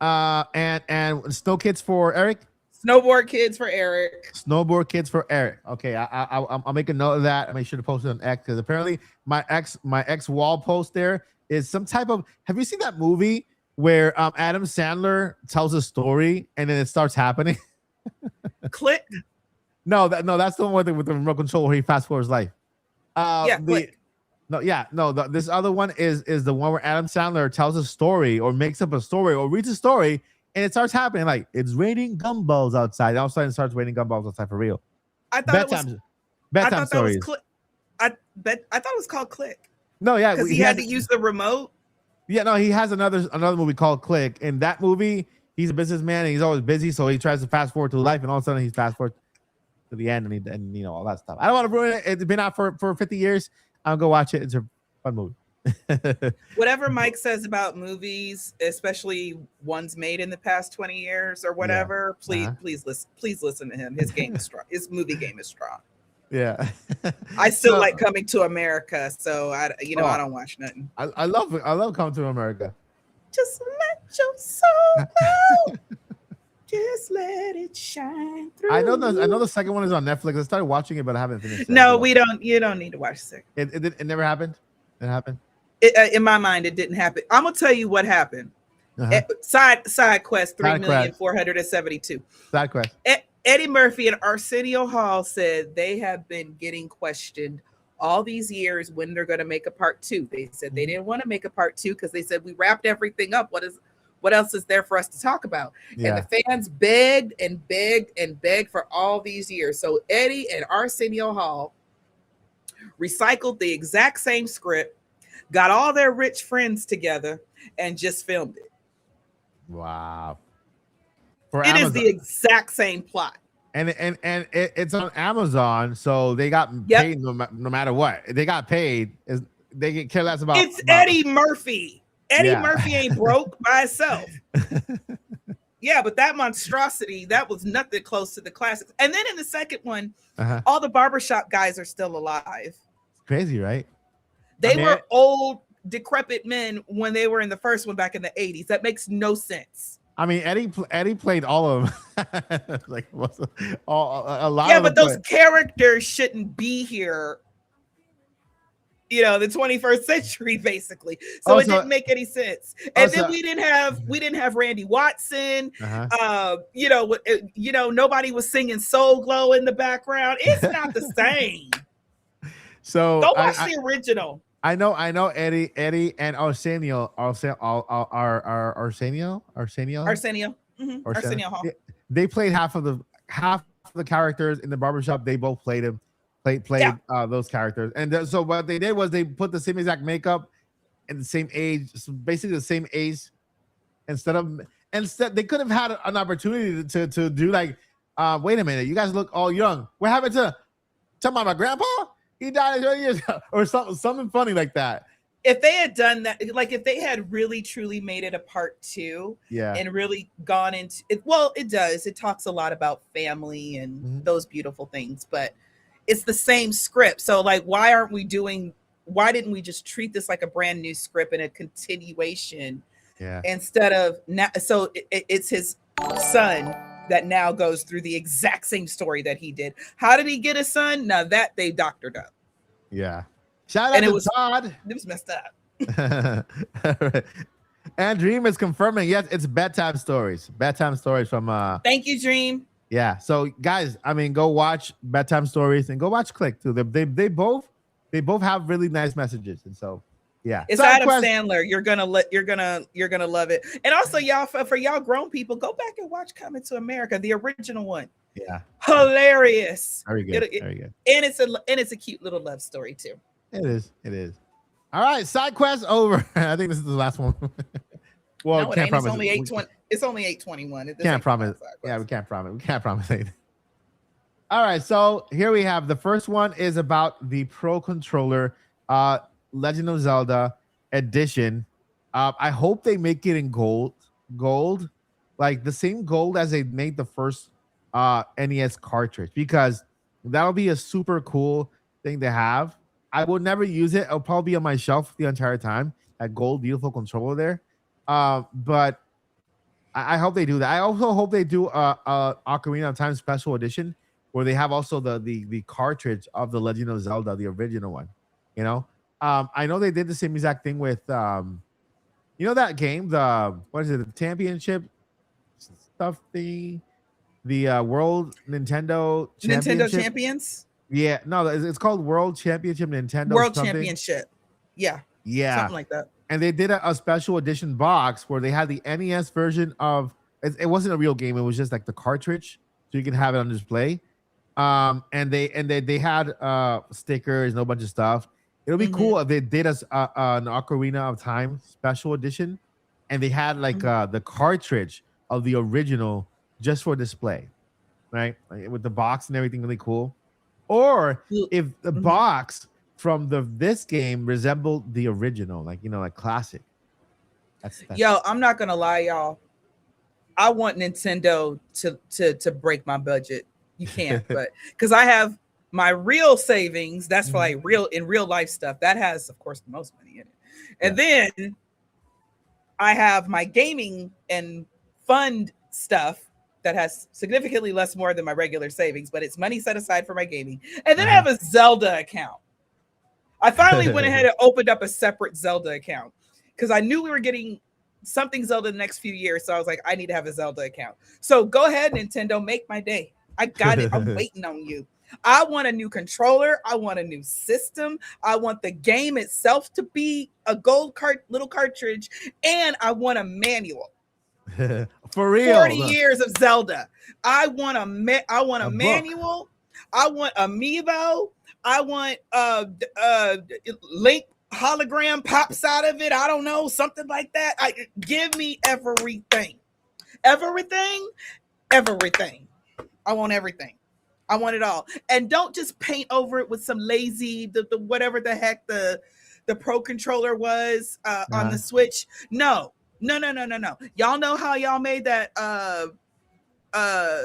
Speaker 2: And Snow Kids for Eric.
Speaker 3: Snowboard Kids for Eric.
Speaker 2: Snowboard Kids for Eric. Okay, I'll make a note of that. I'll make sure to post it on X because apparently my ex wall post there is some type of. Have you seen that movie where Adam Sandler tells a story and then it starts happening?
Speaker 3: Click.
Speaker 2: No, that's the one with the remote control where he fast forwards life.
Speaker 3: Click.
Speaker 2: This other one is the one where Adam Sandler tells a story or makes up a story or reads a story and it starts happening like it's raining gumballs outside. All of a sudden it starts raining gumballs outside for real.
Speaker 3: I thought
Speaker 2: bedtime stories.
Speaker 3: I thought it was called Click.
Speaker 2: No, yeah,
Speaker 3: because he had to use the remote.
Speaker 2: Yeah, no, he has another movie called Click. In that movie, he's a businessman and he's always busy, so he tries to fast forward to life, and all of a sudden he's fast forward to the end and all that stuff. I don't want to ruin it. It's been out for 50 years. I'll go watch it. It's a fun movie.
Speaker 3: Whatever Mike says about movies, especially ones made in the past 20 years or whatever, please listen to him. His game is strong. His movie game is strong.
Speaker 2: Yeah.
Speaker 3: I still like Coming to America, so I don't watch nothing.
Speaker 2: I love Coming to America.
Speaker 3: Just let your soul go. Just let it shine through.
Speaker 2: I know the second one is on Netflix. I started watching it, but I haven't finished it.
Speaker 3: No, we don't. You don't need to watch the second.
Speaker 2: It never happened. It happened.
Speaker 3: In my mind, it didn't happen. I'm gonna tell you what happened. Side quest 3,472.
Speaker 2: Side quest.
Speaker 3: Eddie Murphy and Arsenio Hall said they have been getting questioned all these years when they're going to make a part 2. They said they didn't want to make a part 2 because they said we wrapped everything up. What else is there for us to talk about? And
Speaker 2: Yeah.
Speaker 3: the fans begged and begged and begged for all these years. So Eddie and Arsenio Hall recycled the exact same script, got all their rich friends together, and just filmed it.
Speaker 2: Wow. For
Speaker 3: It is
Speaker 2: Amazon.
Speaker 3: the exact same plot.
Speaker 2: And it's on Amazon, so they got
Speaker 3: Yep.
Speaker 2: paid no matter what. They got paid. They get care less about.
Speaker 3: It's Eddie Murphy. Eddie
Speaker 2: Yeah.
Speaker 3: Murphy ain't broke by itself. Yeah, but that monstrosity, that was nothing close to the classics. And then in the second one,
Speaker 2: Uh-huh.
Speaker 3: all the barbershop guys are still alive.
Speaker 2: Crazy, right?
Speaker 3: They
Speaker 2: I mean,
Speaker 3: were old, decrepit men when they were in the first one back in the 80s. That makes no sense.
Speaker 2: I mean, Eddie played all of them. Like a lot.
Speaker 3: Yeah,
Speaker 2: of
Speaker 3: but
Speaker 2: them
Speaker 3: those characters shouldn't be here. You know, the 21st century, basically. So it didn't make any sense. And then we didn't have Randy Watson. You know, nobody was singing Soul Glow in the background. It's not the same.
Speaker 2: So
Speaker 3: go watch the original.
Speaker 2: I know Eddie and Arsenio.
Speaker 3: Arsenio Hall.
Speaker 2: They played half of the characters in the barbershop. They both played those characters. And so what they did was they put the same exact makeup and the same age, so basically the same age. Instead they could have had an opportunity to do like, wait a minute, you guys look all young. What happened to about my grandpa? He died at 30 years ago, or something funny like that.
Speaker 3: If they had done that, like if they had really truly made it a part 2, and really gone into it, well, it does. It talks a lot about family and those beautiful things, but it's the same script. So like, why didn't we just treat this like a brand new script and a continuation?
Speaker 2: Yeah.
Speaker 3: Instead of now, so it's his son that now goes through the exact same story that he did. How did he get a son? Now that they doctored up.
Speaker 2: Yeah. Shout out to Todd.
Speaker 3: It was messed up.
Speaker 2: And Dream is confirming, yes, it's bedtime stories. Bedtime stories from
Speaker 3: Thank you, Dream.
Speaker 2: Yeah. So guys, I mean, go watch bedtime stories and go watch Click too. They both have really nice messages. And so yeah.
Speaker 3: It's Adam Sandler. You're gonna love it. And also, y'all, for y'all grown people, go back and watch Coming to America, the original one.
Speaker 2: Yeah.
Speaker 3: Hilarious.
Speaker 2: Very good. Very good.
Speaker 3: And it's a cute little love story too.
Speaker 2: It is. All right, side quest over. I think this is the last one. Well,
Speaker 3: no,
Speaker 2: can't promise.
Speaker 3: It's only 8:20. It's only 8:21.
Speaker 2: Can't promise. Yeah, we can't promise. We can't promise anything. All right, so here we have the first one is about the Pro Controller Legend of Zelda edition. I hope they make it in gold, like the same gold as they made the first NES cartridge, because that'll be a super cool thing to have. I will never use it. It'll probably be on my shelf the entire time. That gold, beautiful controller there. But I hope they do that. I also hope they do a Ocarina of Time special edition where they have also the cartridge of the Legend of Zelda, the original one. You know, I know they did the same exact thing with you know that game, what is it, the championship stuff, the World Nintendo
Speaker 3: Champions.
Speaker 2: Yeah, no, it's called World Championship Nintendo.
Speaker 3: World Championship. Yeah. Something like that. And
Speaker 2: they did a special edition box where they had the NES version of it wasn't a real game, it was just like the cartridge, so you can have it on display. And they had stickers and a bunch of stuff. It'll be cool if they did us an Ocarina of Time special edition, and they had like the cartridge of the original just for display, right? Like, with the box and everything, really cool. Or if the box from this game resembled the original, like, you know, like classic. That's
Speaker 3: Yo, I'm not gonna lie, y'all. I want Nintendo to break my budget. You can't, but because I have my real savings, that's for like real life stuff. That has, of course, the most money in it. And then I have my gaming and fund stuff that has significantly less more than my regular savings, but it's money set aside for my gaming. And then I have a Zelda account. I finally went ahead and opened up a separate Zelda account because I knew we were getting something Zelda the next few years. So I was like, I need to have a Zelda account. So go ahead, Nintendo, make my day. I got it. I'm waiting on you. I want a new controller. I want a new system. I want the game itself to be a gold little cartridge, and I want a manual.
Speaker 2: For real.
Speaker 3: 40 years of Zelda. I want a
Speaker 2: book.
Speaker 3: manual. I want amiibo. I want Link hologram pops out of it. I don't know, something like that. Give me everything. Everything. I want everything. I want it all. And don't just paint over it with some lazy the whatever the heck the Pro controller was on the Switch. No. Y'all know how y'all made that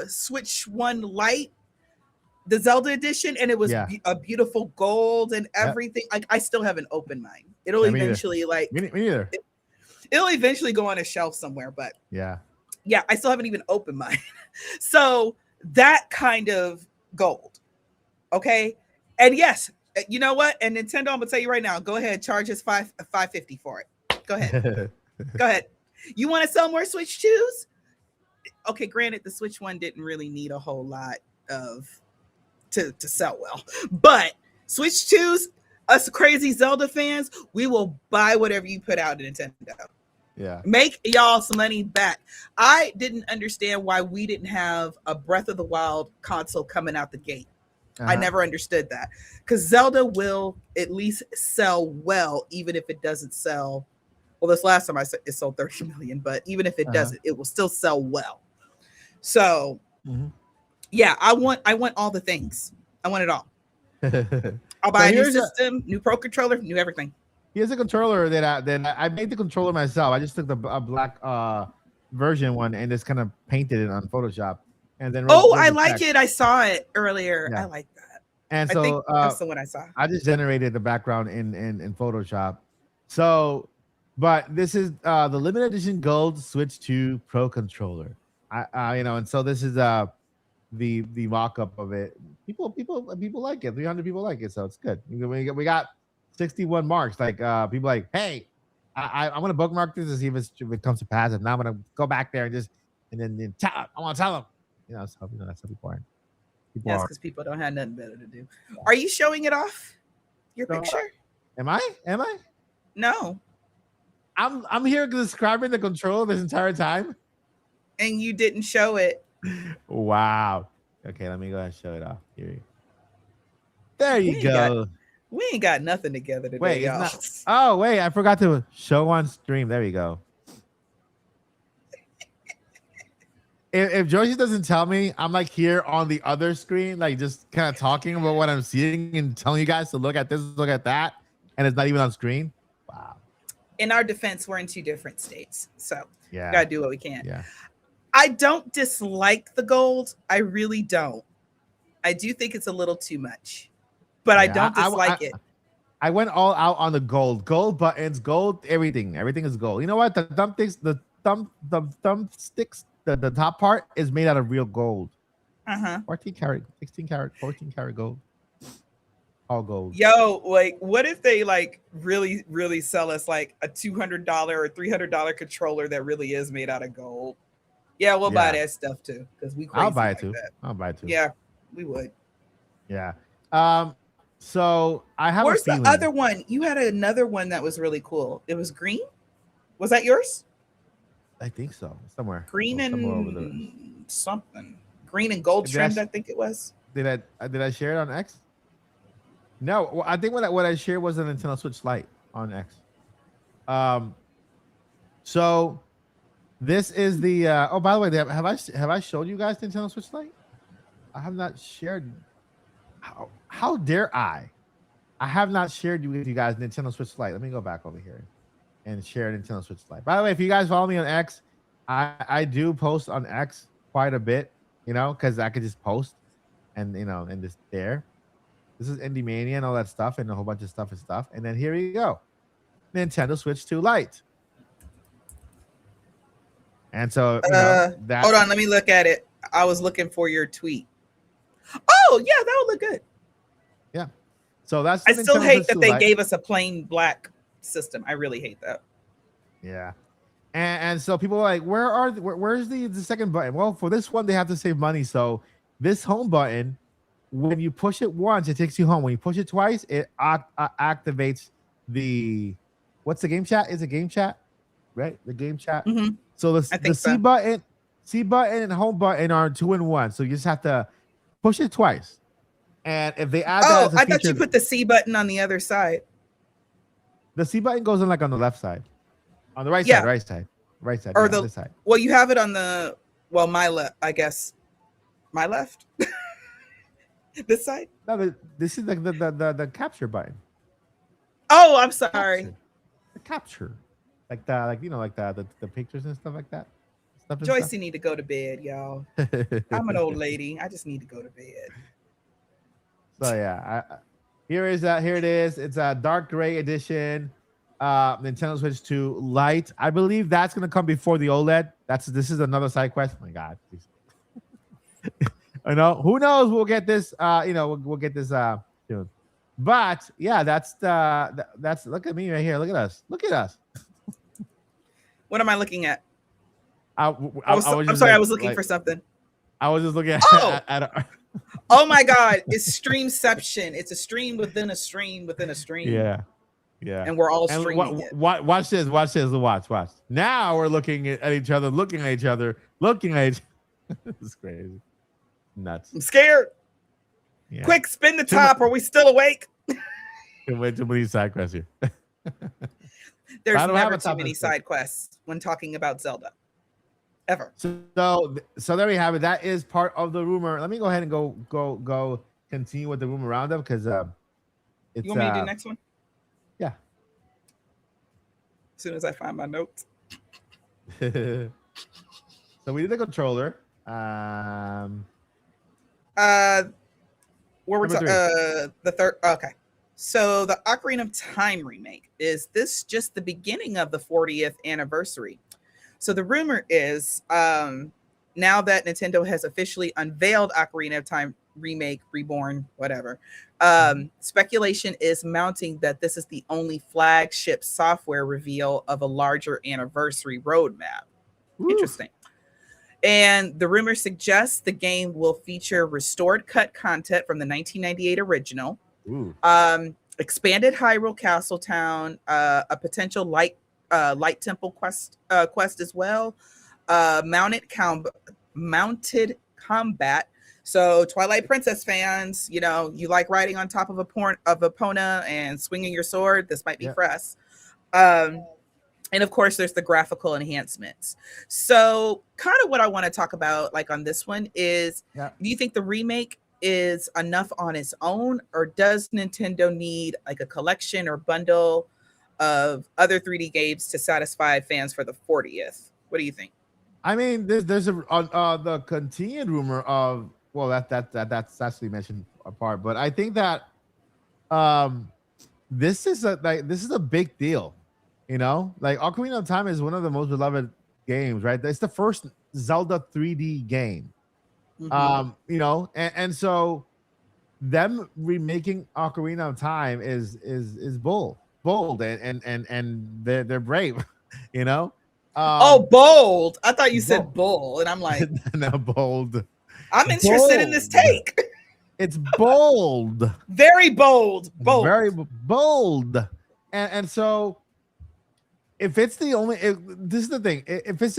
Speaker 3: Switch One Lite, the Zelda edition, and it was a beautiful gold and everything. Like, I still have an open mind. It'll eventually
Speaker 2: me neither.
Speaker 3: It'll eventually go on a shelf somewhere, but
Speaker 2: yeah,
Speaker 3: I still haven't even opened mine. So that kind of gold, okay. And yes, you know what? And Nintendo, I'm gonna tell you right now, go ahead, charge us $550 for it. Go ahead. Go ahead. You want to sell more Switch 2s? Okay, granted, the Switch One didn't really need a whole lot of to sell well, but Switch 2s, us crazy Zelda fans, we will buy whatever you put out, Nintendo.
Speaker 2: Yeah,
Speaker 3: make y'all some money back. I didn't understand why we didn't have a Breath of the Wild console coming out the gate. I never understood that, because Zelda will at least sell well, even if it doesn't sell. Well, this last time I said it sold 30 million, but even if it doesn't, it will still sell well. So, yeah, I want all the things. I want it all. I'll buy a new system, new Pro controller, new everything.
Speaker 2: Here's a controller that I made the controller myself. I just took a black version one and just kind of painted it on Photoshop. And then
Speaker 3: I like it. I saw it earlier.
Speaker 2: Yeah.
Speaker 3: I like that.
Speaker 2: And so
Speaker 3: I think that's the one I saw.
Speaker 2: I just generated the background in Photoshop. So, but this is the limited edition gold Switch 2 Pro controller. And so this is the mock-up of it. People like it. 300 people like it, so it's good. We got 61 marks. Like people like, hey, I'm gonna bookmark this to see if it comes to pass. And now I'm gonna go back there and then I want to tell them. So that's how people are.
Speaker 3: Yes, because people don't have nothing better to do. Are you showing it off? Your picture?
Speaker 2: Am I?
Speaker 3: No.
Speaker 2: I'm here describing the controller this entire time.
Speaker 3: And you didn't show it.
Speaker 2: Wow. Okay, let me go ahead and show it off. Here. There you go.
Speaker 3: We ain't got nothing together today,
Speaker 2: wait,
Speaker 3: y'all.
Speaker 2: Wait, I forgot to show on stream. There you go. if Joyce doesn't tell me, I'm like here on the other screen, like just kind of talking about what I'm seeing and telling you guys to look at this, look at that, and it's not even on screen. Wow.
Speaker 3: In our defense, we're in two different states, so we gotta do what we can.
Speaker 2: Yeah.
Speaker 3: I don't dislike the gold. I really don't. I do think it's a little too much, but I don't dislike it.
Speaker 2: I went all out on the gold buttons, gold, everything. Everything is gold. You know what? The thumbsticks, the top part is made out of real gold. 14 karat, 16 karat, 14 karat gold. All gold.
Speaker 3: Yo, like, what if they like really, really sell us like a $200 or $300 controller that really is made out of gold? Yeah, we'll buy that stuff too, because we crazy.
Speaker 2: I'll buy it
Speaker 3: like
Speaker 2: too. I'll buy it too.
Speaker 3: Yeah, we would.
Speaker 2: Yeah. So I have.
Speaker 3: Where's the other one? You had another one that was really cool. It was green. Was that yours?
Speaker 2: I think so. Somewhere.
Speaker 3: Green and something. Green and gold trimmed. I think it was.
Speaker 2: Did I share it on X? No. Well, I think what I shared was a Nintendo Switch Lite on X. So this is the. Oh, by the way, have I showed you guys Nintendo Switch Lite? I have not shared. How dare I? I have not shared with you guys Nintendo Switch Lite. Let me go back over here and share Nintendo Switch Lite. By the way, if you guys follow me on X, I do post on X quite a bit, because I could just post and and just there. This is Indie Mania and all that stuff and a whole bunch of stuff. And then here you go. Nintendo Switch 2 Lite. And so that.
Speaker 3: Hold on, let me look at it. I was looking for your tweet. Oh yeah, that would look good.
Speaker 2: Yeah. So that's.
Speaker 3: I still hate that they gave us a plain black system. I really hate that.
Speaker 2: Yeah. And so people are like, where's the second button? Well, for this one, they have to save money. So this home button, when you push it once, it takes you home. When you push it twice, it activates the. What's the game chat? Is it game chat? right? The game chat.
Speaker 3: Hmm.
Speaker 2: So
Speaker 3: I
Speaker 2: the
Speaker 3: think so.
Speaker 2: C button and home button are 2-in-1. So you just have to push it twice. And if they add that
Speaker 3: Oh,
Speaker 2: as a
Speaker 3: I thought
Speaker 2: feature,
Speaker 3: you put the C button on the other side.
Speaker 2: the C button goes in like on the left side, on the
Speaker 3: Yeah,
Speaker 2: right side,
Speaker 3: or
Speaker 2: yeah,
Speaker 3: the
Speaker 2: this side.
Speaker 3: well, you have it on the my left, I guess. My left, this side.
Speaker 2: No, this is like the capture button.
Speaker 3: Oh, I'm sorry,
Speaker 2: Capture, the capture, like the pictures and stuff like that, stuff and
Speaker 3: Joyce. You need to go to bed, y'all.
Speaker 2: stuff.
Speaker 3: I'm an old lady. I just need to go to bed.
Speaker 2: So yeah, here it is. It's a dark gray edition. Nintendo Switch 2 Lite. I believe that's gonna come before the OLED. This is another side quest. Oh my God. I know. Who knows? We'll get this. We'll get this soon. But yeah, that's look at me right here. Look at us. Look at us.
Speaker 3: What am I looking at?
Speaker 2: I
Speaker 3: I'm
Speaker 2: just
Speaker 3: sorry. I
Speaker 2: like-
Speaker 3: was looking
Speaker 2: like-
Speaker 3: for something.
Speaker 2: I was just looking at.
Speaker 3: Oh!
Speaker 2: at
Speaker 3: Oh my God! It's Streamception. It's a stream within a stream within a stream.
Speaker 2: yeah.
Speaker 3: And we're all
Speaker 2: And
Speaker 3: streaming it.
Speaker 2: watch this. Watch this. Watch. Now we're looking at each other, looking at each other, looking at each. This is crazy. Nuts.
Speaker 3: I'm scared.
Speaker 2: Yeah.
Speaker 3: Quick, spin the top. Are we still awake?
Speaker 2: Can't wait to these side quests here.
Speaker 3: There's
Speaker 2: I don't have
Speaker 3: never
Speaker 2: a
Speaker 3: too
Speaker 2: top
Speaker 3: many
Speaker 2: list.
Speaker 3: side quests when talking about Zelda. Ever.
Speaker 2: So there we have it. That is part of the rumor. Let me go ahead and go continue with the rumor roundup because it's
Speaker 3: You want me to do the next one?
Speaker 2: yeah.
Speaker 3: As soon as I find my notes.
Speaker 2: So we did the controller.
Speaker 3: Where we're
Speaker 2: Number
Speaker 3: the third. Okay. So the Ocarina of Time remake, is this just the beginning of the 40th anniversary? So the rumor is now that Nintendo has officially unveiled Ocarina of Time remake, reborn, whatever, speculation is mounting that this is the only flagship software reveal of a larger anniversary roadmap.
Speaker 2: Woo.
Speaker 3: Interesting. And the rumor suggests the game will feature restored cut content from the 1998 original,
Speaker 2: Ooh.
Speaker 3: expanded Hyrule Castle Town, a potential light temple quest as well, mounted combat. So Twilight Princess fans, you like riding on top of Epona and swinging your sword. This might be for us. And of course, there's the graphical enhancements. So kind of what I want to talk about, like on this one, is do you think the remake is enough on its own, or does Nintendo need like a collection or bundle of other 3D games to satisfy fans for the 40th? What do you think?
Speaker 2: I mean, there's the continued rumor of that's actually mentioned apart, but I think that this is a big deal. Like Ocarina of Time is one of the most beloved games, right? It's the first Zelda 3D game.
Speaker 3: Mhm.
Speaker 2: And so them remaking Ocarina of Time is bold and they're brave,
Speaker 3: Bold. I thought you said bull, and I'm like,
Speaker 2: no, bold.
Speaker 3: I'm interested in this take.
Speaker 2: It's bold.
Speaker 3: Very bold.
Speaker 2: Very bold. And so if it's the only this is the thing, if it's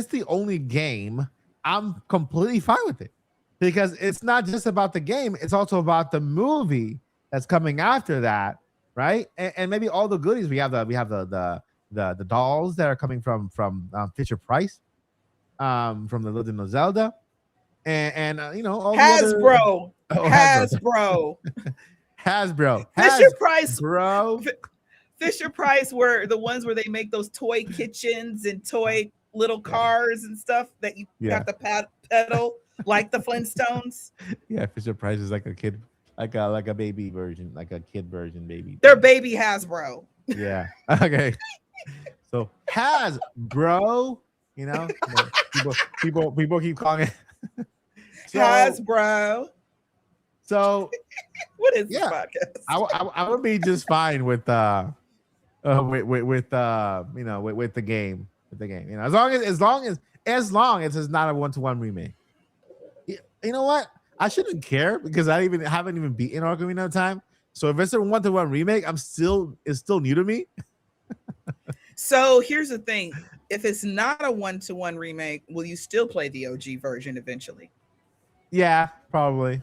Speaker 2: the only game, I'm completely fine with it, because it's not just about the game, it's also about the movie that's coming after that, right? And maybe all the goodies. We have the dolls that are coming from Fisher Price, from the Legend of Zelda, and all
Speaker 3: Hasbro.
Speaker 2: the other, Hasbro.
Speaker 3: Fisher Price,
Speaker 2: bro.
Speaker 3: Fisher Price were the ones where they make those toy kitchens and toy little cars and stuff that you have to pedal like the Flintstones.
Speaker 2: Yeah, Fisher Price is like a kid, like a baby version, like a kid version baby.
Speaker 3: They're baby Hasbro.
Speaker 2: Yeah. Okay. So Hasbro, people keep calling it
Speaker 3: Hasbro.
Speaker 2: So
Speaker 3: what is this podcast?
Speaker 2: I would be just fine with the game. With the game, as long as it's not a 1-to-1 remake. You know what? I shouldn't care, because I haven't even beaten Ocarina of Time. So if it's a 1-to-1 remake, it's still new to me.
Speaker 3: So here's the thing: if it's not a one-to-one remake, will you still play the OG version eventually?
Speaker 2: Yeah, probably.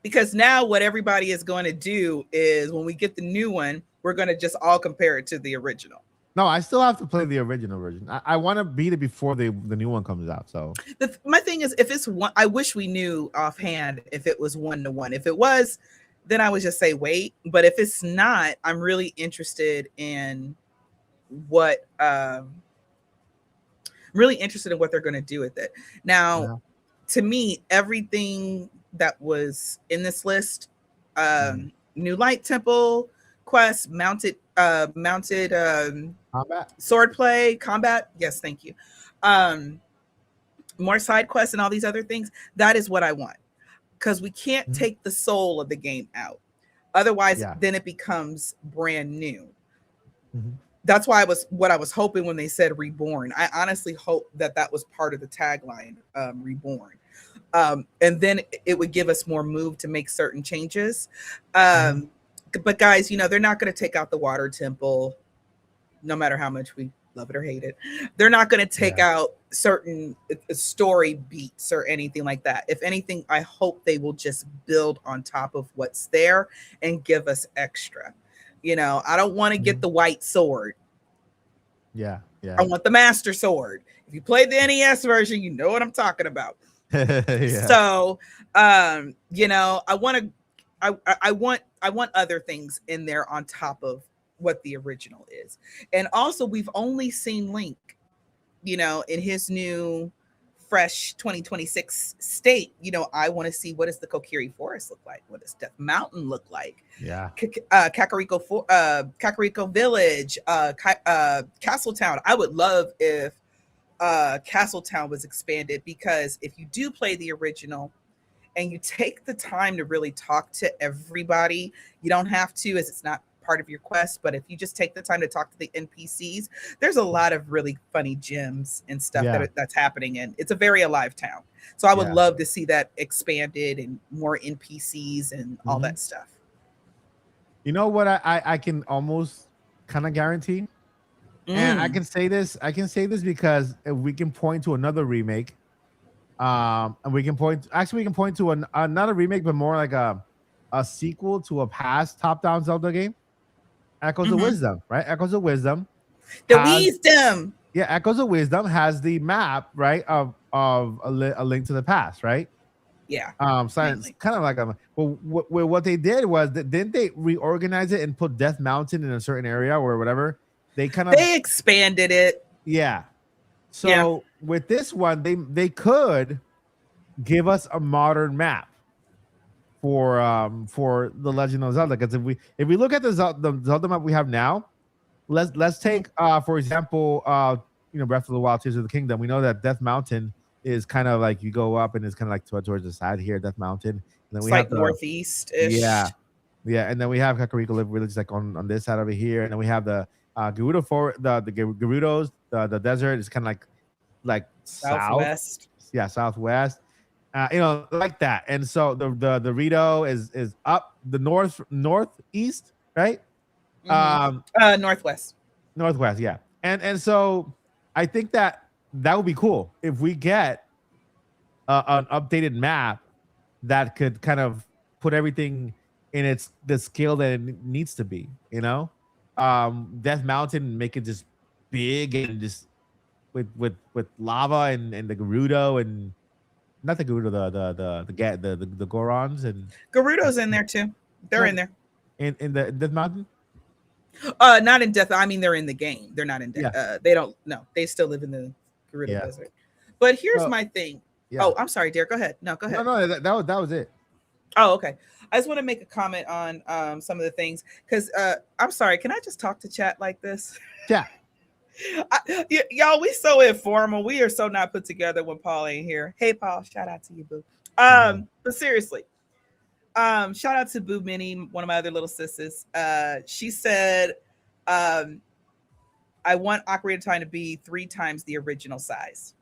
Speaker 3: Because now what everybody is going to do is when we get the new one, we're going to just all compare it to the original.
Speaker 2: No, I still have to play the original version. I want to beat it before the new one comes out. So
Speaker 3: My thing is, if it's one, I wish we knew offhand if it was one to one. If it was, then I would just say wait. But if it's not, I'm really interested in what they're going to do with it. Now,
Speaker 2: yeah.
Speaker 3: to me, everything that was in this list, new light temple quest, mounted
Speaker 2: Combat.
Speaker 3: swordplay, combat. Yes, thank you. More side quests and all these other things. That is what I want, because we can't take the soul of the game out. Otherwise, then it becomes brand new. That's why what I was hoping when they said reborn. I honestly hope that was part of the tagline, reborn. And then it would give us more move to make certain changes. But guys, they're not going to take out the water temple, no matter how much we love it or hate it. They're not going to take out certain story beats or anything like that. If anything, I hope they will just build on top of what's there and give us extra. I don't want to get the white sword.
Speaker 2: Yeah.
Speaker 3: I want the master sword. If you played the NES version, you know what I'm talking about. So, I want other things in there on top of what the original is. And also, we've only seen Link, in his new fresh 2026 state. I want to see, what does the Kokiri Forest look like? What does Death Mountain look like?
Speaker 2: Yeah.
Speaker 3: Kakariko Village, Castletown. I would love if Castletown was expanded, because if you do play the original and you take the time to really talk to everybody, you don't have to, as it's not part of your quest, but if you just take the time to talk to the NPCs, there's a lot of really funny gems and stuff that's happening, and it's a very alive town. So I would love to see that expanded and more NPCs and all that stuff.
Speaker 2: You know what I can almost kind of guarantee? And I can say this because we can point to another remake. And we can point to another remake, but more like a sequel to a past top-down Zelda game. Echoes of Wisdom, right? Echoes of Wisdom.
Speaker 3: Wisdom.
Speaker 2: Yeah, Echoes of Wisdom has the map, right, of a Link to the Past, right?
Speaker 3: Yeah.
Speaker 2: So it's kind of like what they did was that, didn't they reorganize it and put Death Mountain in a certain area or whatever? They
Speaker 3: expanded it.
Speaker 2: Yeah. So with this one, they could give us a modern map for the Legend of Zelda. Because if we look at the Zelda map we have now, let's take for example Breath of the Wild, Tears of the Kingdom. We know that Death Mountain is kind of like, you go up and it's kind of like towards the side here, Death Mountain. And then
Speaker 3: it's like northeast-ish.
Speaker 2: Yeah, and then we have Kakariko Village like on this side over here, and then we have the Gerudo Forest, the Gerudos, the desert is kind of like
Speaker 3: southwest.
Speaker 2: Southwest. Like that. And so the Rito is up the northeast, right?
Speaker 3: Northwest,
Speaker 2: yeah. And so I think that would be cool if we get an updated map that could kind of put everything in the scale that it needs to be. Death Mountain, make it just big and just with lava and the Gerudo, and not the Gerudo, the Gorons and
Speaker 3: Gerudo's in there too. They're in there
Speaker 2: in the Death Mountain.
Speaker 3: Not in Death. I mean, they're in the game. They're not in Death.
Speaker 2: Yeah.
Speaker 3: They don't. No, they still live in the Gerudo Desert. But here's my thing. Yeah. Oh, I'm sorry, Derek. Go ahead. No, go ahead.
Speaker 2: No, that was it.
Speaker 3: Oh, okay. I just want to make a comment on some of the things, because I'm sorry. Can I just talk to chat like this?
Speaker 2: Yeah.
Speaker 3: Y'all, we so informal. We are so not put together when Paul ain't here. Hey, Paul, shout out to you, boo. But seriously, shout out to Boo Minnie, one of my other little sisters. She said, I want Ocarina of Time to be 3 times the original size.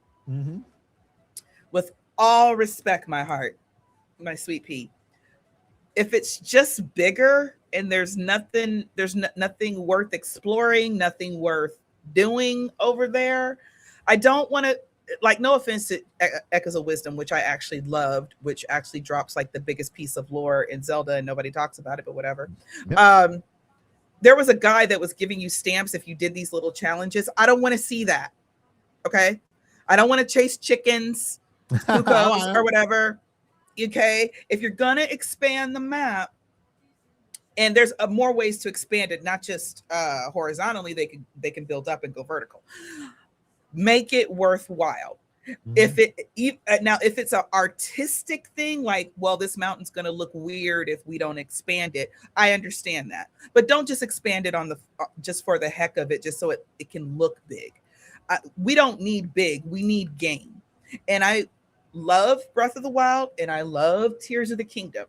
Speaker 3: With all respect, my heart, my sweet pea, if it's just bigger and nothing worth exploring, nothing worth doing over there, I don't want to, like, no offense to Echoes of Wisdom, which I actually loved, which actually drops like the biggest piece of lore in Zelda and nobody talks about it, but whatever. Yep. There was a guy that was giving you stamps if you did these little challenges. I don't want to see that. Okay. I don't want to chase chickens, spookos, or whatever. Okay. If you're going to expand the map, and there's more ways to expand it, not just horizontally, they can build up and go vertical. Make it worthwhile. Mm-hmm. If it's an artistic thing, like, well, this mountain's going to look weird if we don't expand it, I understand that. But don't just expand it just for the heck of it, just so it can look big. We don't need big. We need game. And I love Breath of the Wild, and I love Tears of the Kingdom.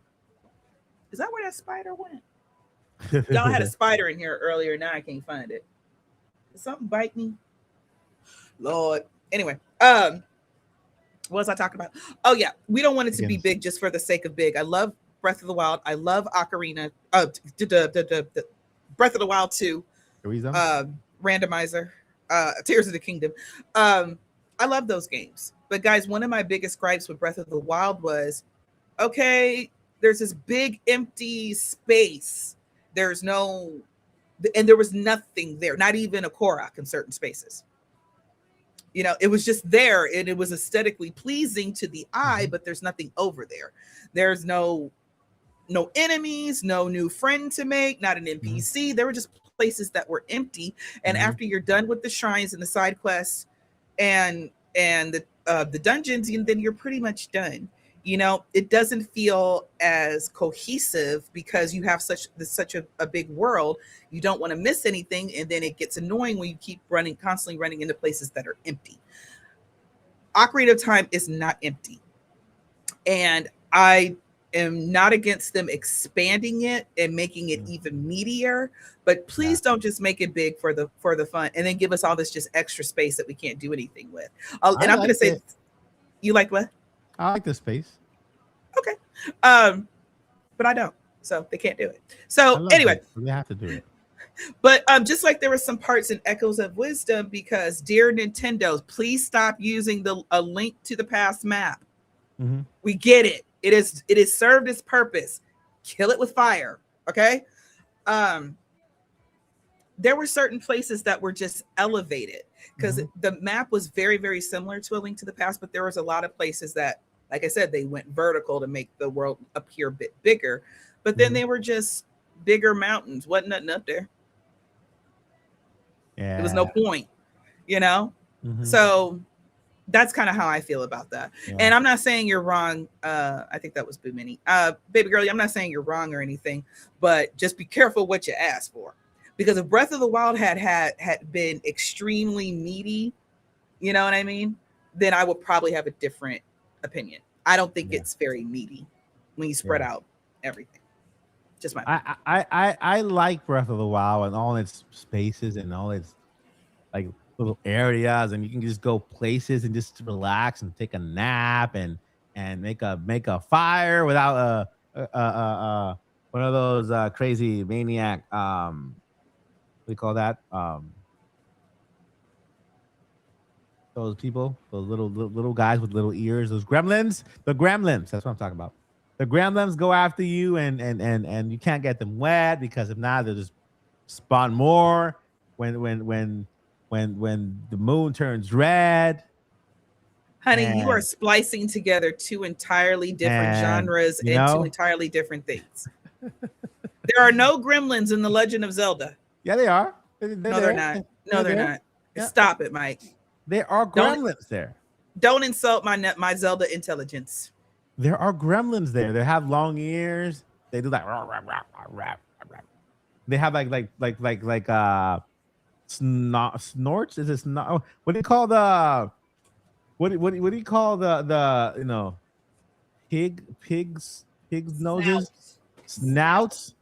Speaker 3: Is that where that spider went? Y'all had a spider in here earlier. Now I can't find it. Did something bite me? Lord. Anyway, what was I talking about? Oh yeah, we don't want it to be big just for the sake of big. I love Breath of the Wild. I love Ocarina. The Breath of the Wild 2. Randomizer. Tears of the Kingdom. I love those games. But guys, one of my biggest gripes with Breath of the Wild was, okay, there's this big empty space. There was nothing there, not even a Korok in certain spaces. You know, it was just there, and it was aesthetically pleasing to the eye, but there's nothing over there. There's no enemies, no new friend to make, not an NPC. There were just places that were empty. And after you're done with the shrines and the side quests and the dungeons, then you're pretty much done. You know, it doesn't feel as cohesive because you have such a big world. You don't want to miss anything, and then it gets annoying when you keep constantly running into places that are empty. Ocarina of Time is not empty, and I am not against them expanding it and making it even meatier. But please don't just make it big for the fun, and then give us all this just extra space that we can't do anything with. And I'm going to say, you like what?
Speaker 2: I like the space.
Speaker 3: Okay. But I don't. So they can't do it. So anyway.
Speaker 2: They have to do it.
Speaker 3: But just like there were some parts in Echoes of Wisdom, because dear Nintendo, please stop using a link to the past map. Mm-hmm. We get it. It is served its purpose. Kill it with fire. Okay. There were certain places that were just elevated because the map was very, very similar to A Link to the Past, but there was a lot of places that, like I said, they went vertical to make the world appear a bit bigger, but then they were just bigger mountains. Wasn't nothing up there. Yeah. There was no point, you know? Mm-hmm. So that's kind of how I feel about that. Yeah. And I'm not saying you're wrong. I think that was Boo Mini. Baby girl, I'm not saying you're wrong or anything, but just be careful what you ask for. Because if Breath of the Wild had been extremely meaty, you know what I mean? Then I would probably have a different opinion. I don't think it's very meaty when you spread out everything. Just my
Speaker 2: I like Breath of the Wild and all its spaces and all its like little areas, and you can just go places and just relax and take a nap and make a fire without one of those crazy maniac what do you call that? Those people, those little guys with little ears, those gremlins, the gremlins. That's what I'm talking about. The gremlins go after you, and you can't get them wet because if not, they'll just spawn more. When the moon turns red.
Speaker 3: Honey, you are splicing together two entirely different genres and two entirely different things. There are no gremlins in The Legend of Zelda.
Speaker 2: Yeah, they are.
Speaker 3: No, they're not. No, they're not. Yeah. Stop it, Mike.
Speaker 2: There are gremlins there.
Speaker 3: Don't insult my Zelda intelligence.
Speaker 2: There are gremlins there. They have long ears. They do that. Rah, rah, rah, rah, rah. They have like snorts. Is it snort? What do you call the? What do you call the pigs noses? Snouts.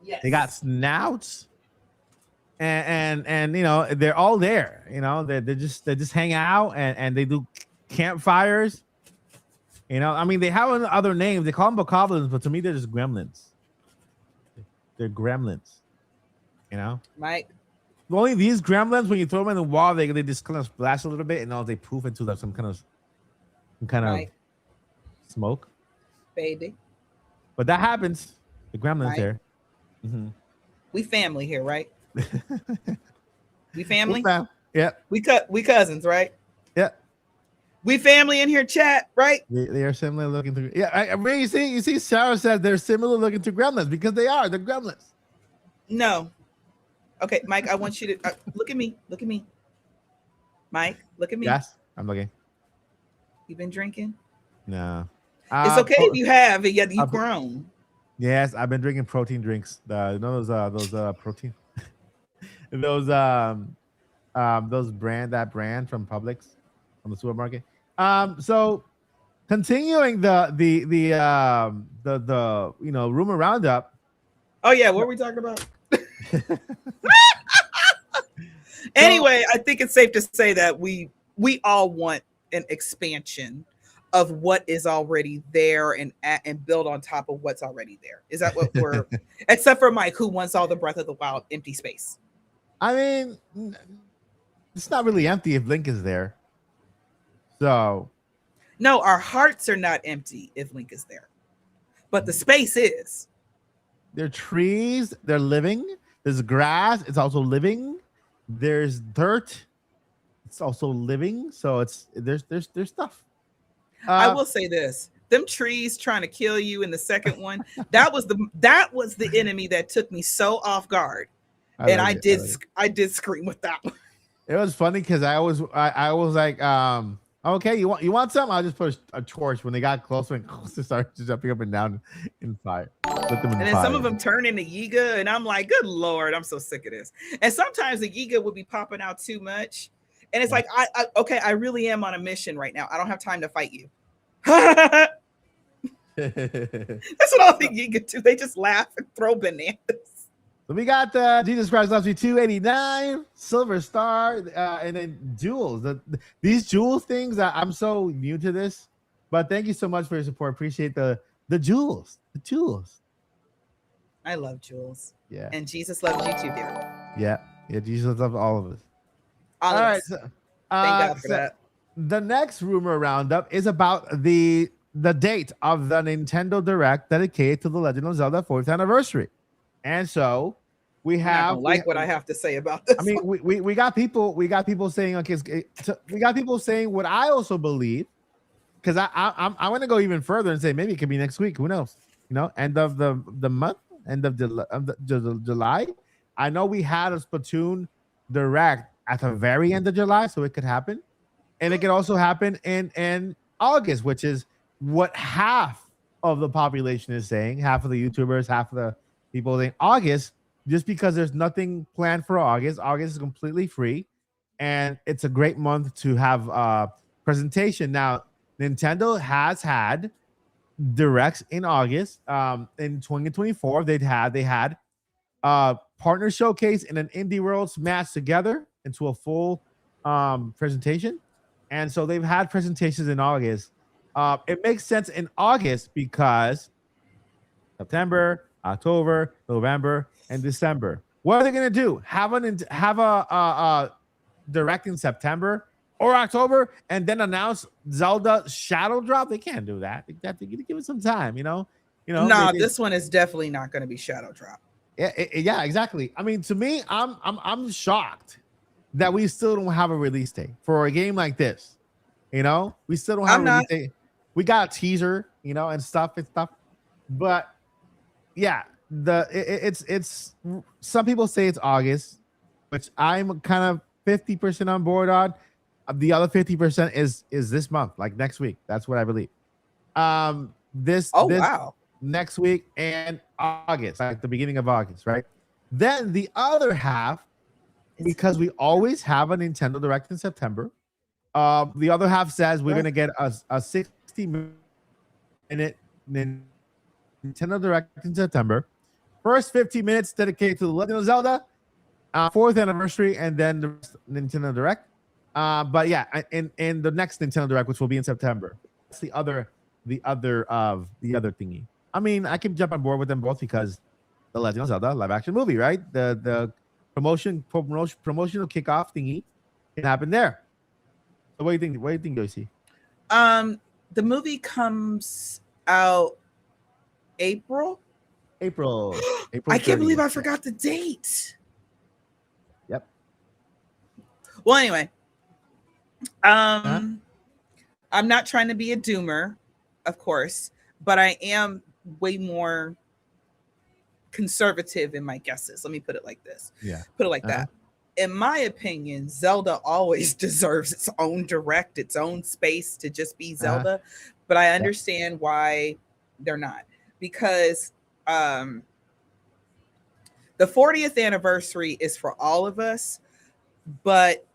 Speaker 2: Yes. They got snouts. And you know, they're all there. You know, they just hang out and they do campfires. You know, I mean, they have other names. They call them bokoblins, but to me, they're just gremlins. They're gremlins. You know,
Speaker 3: Mike.
Speaker 2: only these gremlins, when you throw them in the wall, they just kind of splash a little bit, and now they poof into some kind of
Speaker 3: Mike.
Speaker 2: smoke.
Speaker 3: Baby.
Speaker 2: But that happens. The gremlins
Speaker 3: Mike.
Speaker 2: there. Mm-hmm.
Speaker 3: We family here, right? We family.
Speaker 2: Yeah.
Speaker 3: We cousins, right?
Speaker 2: Yeah.
Speaker 3: We family in here, chat, right?
Speaker 2: They are similar looking to. Yeah, I mean, you see, Sarah said they're similar looking to gremlins because they are. They're gremlins.
Speaker 3: No. Okay, Mike, I want you to look at me. Look at me. Mike, look at me.
Speaker 2: Yes, I'm looking.
Speaker 3: You been drinking?
Speaker 2: No.
Speaker 3: It's okay if you have, and yet you've grown.
Speaker 2: Yes, I've been drinking protein drinks. You know those protein, those brand from Publix, from the supermarket. So continuing the rumor roundup.
Speaker 3: Oh yeah, what are we talking about? Anyway, I think it's safe to say that we all want an expansion of what is already there and build on top of what's already there. Is that what we're except for Mike, who wants all the Breath of the Wild empty space?
Speaker 2: I mean, it's not really empty if Link is there. So
Speaker 3: no, our hearts are not empty if Link is there, but the space is.
Speaker 2: There are trees, they're living. There's grass, it's also living. There's dirt, it's also living. So there's stuff.
Speaker 3: I will say this: them trees trying to kill you in the second one, that was the enemy that took me so off guard, I did scream with that one.
Speaker 2: It was funny because I was like, okay, you want something? I'll just put a torch. When they got closer and closer, started jumping up and down in fire.
Speaker 3: And then some of them turn into Yiga, and I'm like, good Lord, I'm so sick of this. And sometimes the Yiga would be popping out too much. And it's like, I really am on a mission right now. I don't have time to fight you. That's what all the Yiga do. They just laugh and throw bananas.
Speaker 2: So we got Jesus Christ Loves Me 289, Silver Star, and then jewels. These jewels things, I'm so new to this, but thank you so much for your support. Appreciate the jewels. The jewels.
Speaker 3: I love jewels.
Speaker 2: Yeah.
Speaker 3: And Jesus loves you too, dear.
Speaker 2: Yeah. Jesus loves all of us.
Speaker 3: All right. So,
Speaker 2: thank
Speaker 3: God for that.
Speaker 2: The next rumor roundup is about the date of the Nintendo Direct dedicated to the Legend of Zelda 4th anniversary. And so we have
Speaker 3: what I have to say about this.
Speaker 2: I mean, we got people saying, okay, we got people saying what I also believe, because I'm going to go even further and say maybe it could be next week. Who knows? You know, end of the month, end of July. I know we had a Splatoon Direct at the very end of July, so it could happen, and it could also happen in August, which is what half of the population is saying. Half of the YouTubers, half of the people in August, just because there's nothing planned for August. August is completely free, and it's a great month to have presentation. Now, Nintendo has had directs in August. In 2024, they had partner showcase and an indie world smashed together into a full presentation, and so they've had presentations in August. It makes sense in August because September, October, November, and December. What are they going to do? Have a direct in September or October and then announce Zelda Shadow Drop? They can't do that. They have to give it some time, you know.
Speaker 3: No, this one is definitely not going to be Shadow Drop.
Speaker 2: Yeah, exactly. I mean, to me, I'm shocked that we still don't have a release date for a game like this. You know, we still don't have a release date. We got a teaser, you know, and stuff. But yeah, it's some people say it's August, which I'm kind of 50% on board on. The other 50% is this month, like next week. That's what I believe. Wow. Next week and August, like the beginning of August, right? Then the other half, because we always have a Nintendo Direct in September. The other half says we're gonna get a 60-minute Nintendo Direct in September. First 15 minutes dedicated to the Legend of Zelda, 4th anniversary, and then the Nintendo Direct. But yeah, in the next Nintendo Direct, which will be in September, that's the other the other thingy. I mean, I can jump on board with them both because the Legend of Zelda live action movie, right? The promotional kickoff thingy can happen there. So what do you think? What do you think, Joycey?
Speaker 3: The movie comes out April.
Speaker 2: April.
Speaker 3: I can't believe
Speaker 2: 30th.
Speaker 3: I forgot the date.
Speaker 2: Yep.
Speaker 3: Well, anyway, I'm not trying to be a doomer, of course, but I am way more conservative in my guesses. Let me put it like this.
Speaker 2: Yeah.
Speaker 3: Put it like that. In my opinion, Zelda always deserves its own direct, its own space to just be Zelda. But I understand why they're not. Because the 40th anniversary is for all of us, but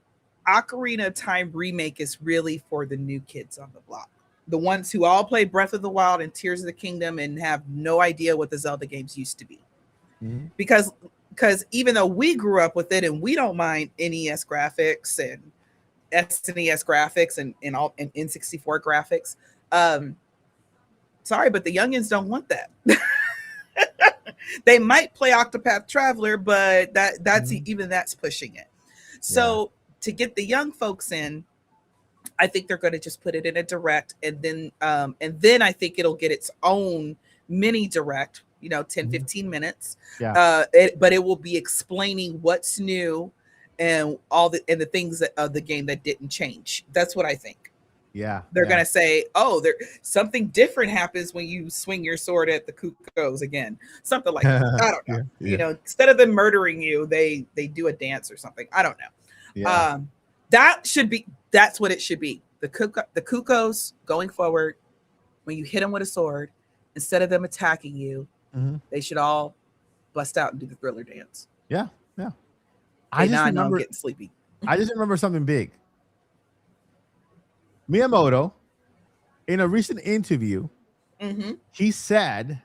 Speaker 3: Ocarina of Time remake is really for the new kids on the block. The ones who all play Breath of the Wild and Tears of the Kingdom and have no idea what the Zelda games used to be. Mm-hmm. Because even though we grew up with it and we don't mind NES graphics and SNES graphics and N64 graphics, sorry, but the youngins don't want that. They might play Octopath Traveler, but that's even that's pushing it. So to get the young folks in, I think they're going to just put it in a direct, and then I think it'll get its own mini direct, 10, 15 minutes. Yeah. But it will be explaining what's new and the things that of the game that didn't change. That's what I think.
Speaker 2: Yeah.
Speaker 3: They're going to say, something different happens when you swing your sword at the Cuckoos again. Something like that. I don't know. Yeah. Instead of them murdering you, they do a dance or something. I don't know. Yeah. That's what it should be. The Cuckoos going forward, when you hit them with a sword, instead of them attacking you, they should all bust out and do the Thriller dance.
Speaker 2: Yeah. Yeah.
Speaker 3: Okay, I know I'm getting sleepy.
Speaker 2: I just remember something big. Miyamoto, in a recent interview, he said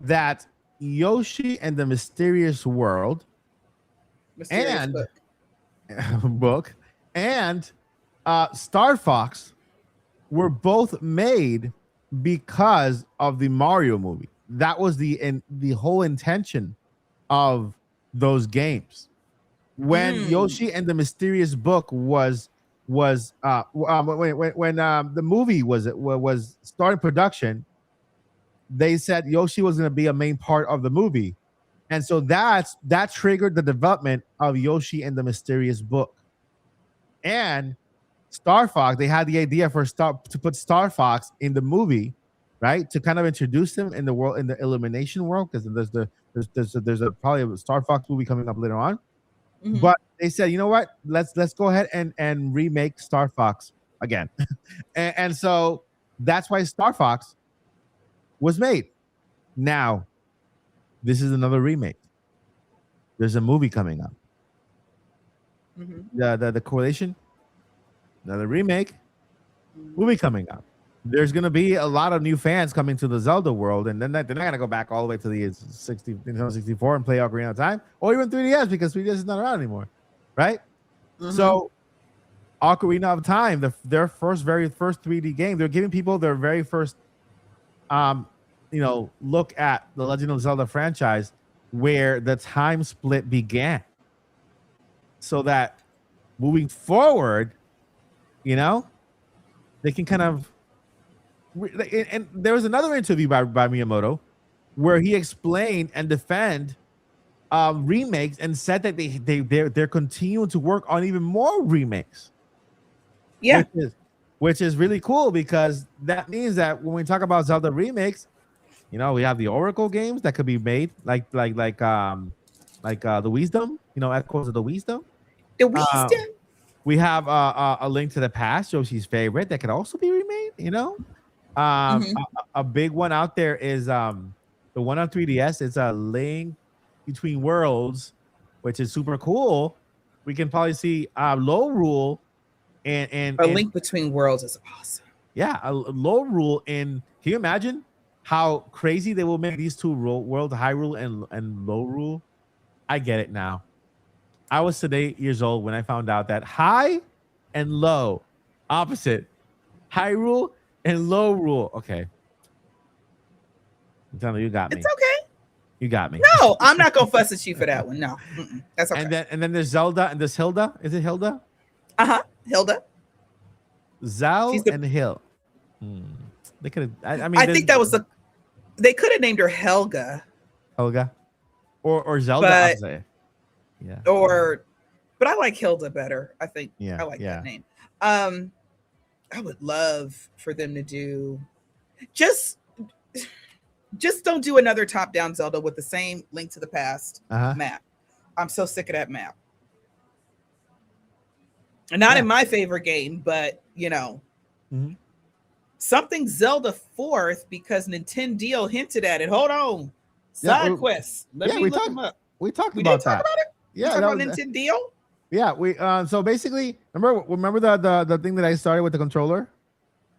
Speaker 2: that Yoshi and the Mysterious World book and Star Fox were both made because of the Mario movie. That was the whole intention of those games. When Yoshi and the Mysterious Book was when the movie was starting production, they said Yoshi was going to be a main part of the movie, and so that triggered the development of Yoshi and the Mysterious Book. And Star Fox, they had the idea to put Star Fox in the movie, right, to kind of introduce him in the world, in the Illumination world, because there's probably a Star Fox movie coming up later on. But they said, you know what? Let's go ahead and remake Star Fox again, and so that's why Star Fox was made. Now, this is another remake. There's a movie coming up. The correlation, another remake, movie coming up. There's gonna be a lot of new fans coming to the Zelda world, and then they're not gonna go back all the way to the 64 and play Ocarina of Time, or even 3DS, because 3DS is not around anymore, right? So, Ocarina of Time, their very first 3D game, they're giving people their very first, look at the Legend of Zelda franchise, where the time split began, so that moving forward, they can kind of. And there was another interview by Miyamoto where he explained and defend remakes and said that they're continuing to work on even more remakes.
Speaker 3: Yeah,
Speaker 2: which is really cool, because that means that when we talk about Zelda remakes, we have the Oracle games that could be made like the Wisdom, Echoes of the Wisdom.
Speaker 3: The Wisdom.
Speaker 2: We have a Link to the Past, Yoshi's favorite, that could also be remade. A big one out there is the one on 3DS. It's a Link Between Worlds, which is super cool. We can probably see Low Rule and
Speaker 3: Link Between Worlds is awesome.
Speaker 2: Yeah, a Low Rule in. Can you imagine how crazy they will make these two worlds, High Rule and Low Rule? I get it now. I was 8 years old when I found out that High and Low, opposite, High Rule and Low Rule. Okay, Nintendo, you got me.
Speaker 3: It's okay.
Speaker 2: You got me.
Speaker 3: No, I'm not gonna fuss at you for that one. No, that's okay.
Speaker 2: And then there's Zelda and there's Hilda. Is it Hilda?
Speaker 3: Hilda.
Speaker 2: Zal
Speaker 3: The,
Speaker 2: and Hill. They could have. I mean,
Speaker 3: I think that was the. They could have named her Helga.
Speaker 2: Helga, or Zelda.
Speaker 3: But,
Speaker 2: yeah.
Speaker 3: But I like Hilda better. I think.
Speaker 2: Yeah.
Speaker 3: I like that name. I would love for them to do just don't do another top-down Zelda with the same Link to the Past map. I'm so sick of that map. And not in my favorite game, but something Zelda 4th, because Nintendo hinted at it. Hold on. Side quests. Let me look them up.
Speaker 2: We talked about that.
Speaker 3: About it?
Speaker 2: Yeah,
Speaker 3: about Nintendo.
Speaker 2: Yeah, we so basically remember the thing that I started with the controller?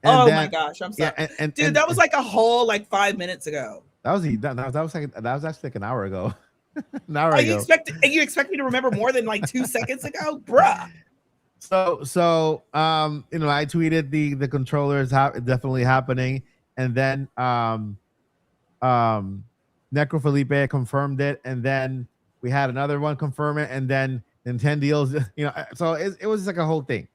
Speaker 3: And my gosh, I'm sorry.
Speaker 2: Yeah,
Speaker 3: dude, that was like a whole 5 minutes ago.
Speaker 2: That was actually like an hour ago. An hour
Speaker 3: ago.
Speaker 2: You
Speaker 3: expect me to remember more than 2 seconds ago, bruh?
Speaker 2: So I tweeted the controller is definitely happening, and then Necro Felipe confirmed it, and then we had another one confirm it, and then Nintendo's, so it was like a whole thing.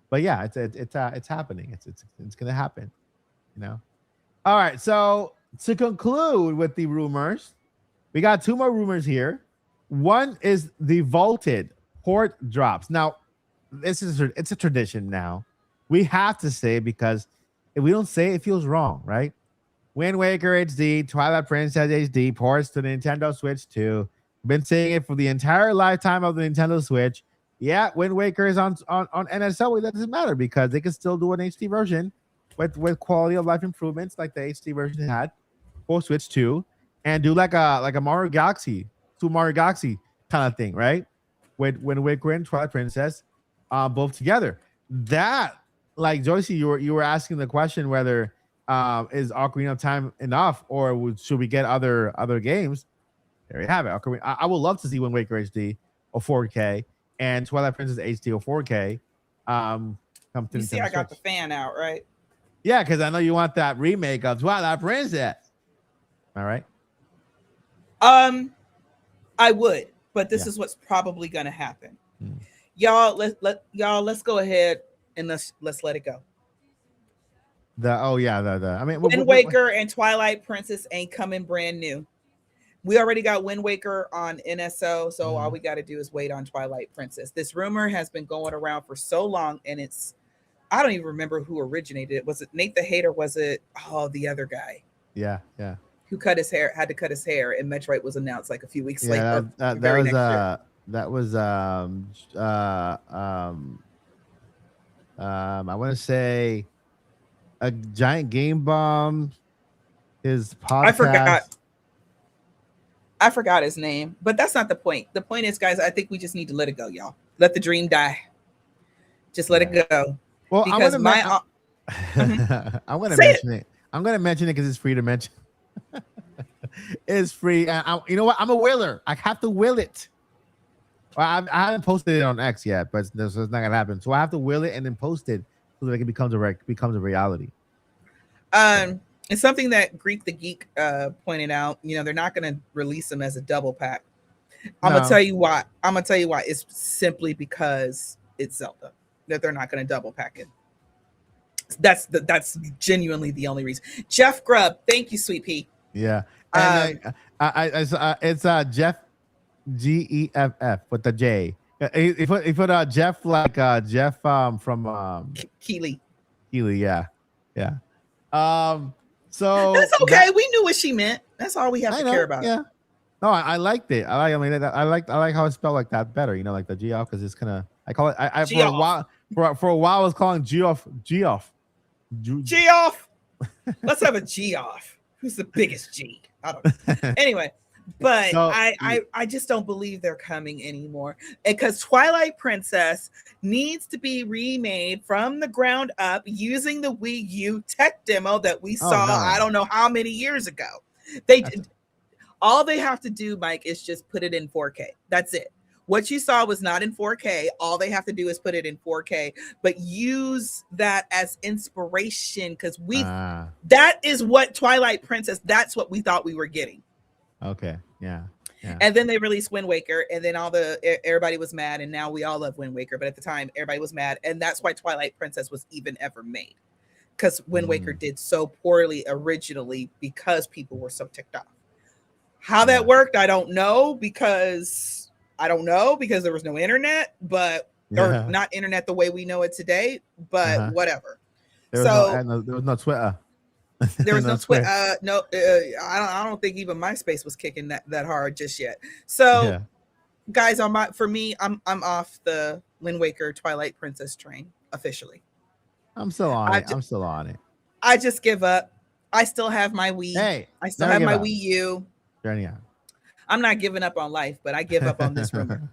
Speaker 2: But yeah, it's happening. It's gonna happen, All right, so to conclude with the rumors, we got 2 more rumors here. One is the vaulted port drops. Now, it's a tradition now. We have to say, because if we don't say it, it feels wrong, right? Wind Waker HD, Twilight Princess HD ports to the Nintendo Switch 2. Been saying it for the entire lifetime of the Nintendo Switch. Yeah, Wind Waker is on NSO. That doesn't matter because they can still do an HD version with quality of life improvements like the HD version had for Switch 2, and do like a Mario Galaxy, Super Mario Galaxy kind of thing, right? With Wind Waker and Twilight Princess, both together. That, like Joycey, you were asking the question whether is Ocarina of Time enough, or should we get other games? There you have it. I would love to see Wind Waker HD or 4K and Twilight Princess HD or 4K. Come to
Speaker 3: you see, I got the fan out, right?
Speaker 2: Yeah, because I know you want that remake of Twilight Princess. All right.
Speaker 3: I would, but this is what's probably going to happen. Y'all, let's go ahead and let's let it go. Wind Waker and Twilight Princess ain't coming brand new. We already got Wind Waker on NSO, so all we got to do is wait on Twilight Princess. This rumor has been going around for so long, and I don't even remember who originated it. Was it Nate the Hater? Was it the other guy?
Speaker 2: Yeah.
Speaker 3: Who had to cut his hair, and Metroid was announced like a few weeks later.
Speaker 2: That was I want to say a Giant Game Bomb. His podcast.
Speaker 3: I forgot his name, but that's not the point. The point is, guys, I think we just need to let it go, y'all. Let the dream die. Just let it go.
Speaker 2: Well,
Speaker 3: because
Speaker 2: I'm going to mention it. I'm going to mention it because it's free to mention. It's free. You know what? I'm a willer. I have to will it. Well, I haven't posted it on X yet, but it's not going to happen. So I have to will it and then post it so that it becomes a reality.
Speaker 3: It's something that Greek the Geek pointed out. They're not going to release them as a double pack. I'm going to tell you why. It's simply because it's Zelda that they're not going to double pack it. That's genuinely the only reason. Jeff Grubb, thank you, Sweet Pea.
Speaker 2: Yeah, and it's Jeff GEFF with the J. He put Jeff like Jeff from
Speaker 3: Keeley.
Speaker 2: Yeah. So
Speaker 3: that's okay. We knew what she meant. That's all we have to care about.
Speaker 2: Yeah. No, I liked it. I like how it's spelled like that better. Like the G off, because it's kind of, I call it. I for a while I was calling G off. G off.
Speaker 3: Let's have a G off. Who's the biggest G? I don't know. Anyway, but so, I just don't believe they're coming anymore, because Twilight Princess needs to be remade from the ground up using the Wii U tech demo that we saw. I don't know how many years ago. All they have to do, Mike, is just put it in 4K. That's it. What you saw was not in 4K. All they have to do is put it in 4K, but use that as inspiration because that is what Twilight Princess, that's what we thought we were getting.
Speaker 2: Okay. Yeah. Yeah.
Speaker 3: And then they released Wind Waker, and then everybody was mad, and now we all love Wind Waker. But at the time, everybody was mad, and that's why Twilight Princess was even ever made, because Wind Waker did so poorly originally because people were so ticked off. How that worked, I don't know because there was no internet, or not internet the way we know it today. But whatever.
Speaker 2: There was no Twitter.
Speaker 3: There was no Twitter. I don't think even MySpace was kicking that hard just yet. So, guys, I'm off the Wind Waker Twilight Princess train officially.
Speaker 2: I'm still on it. I'm still on it.
Speaker 3: I just give up. I still have my Wii.
Speaker 2: Hey,
Speaker 3: I still have my Wii U.
Speaker 2: Journey on.
Speaker 3: I'm not giving up on life, but I give up on this rumor.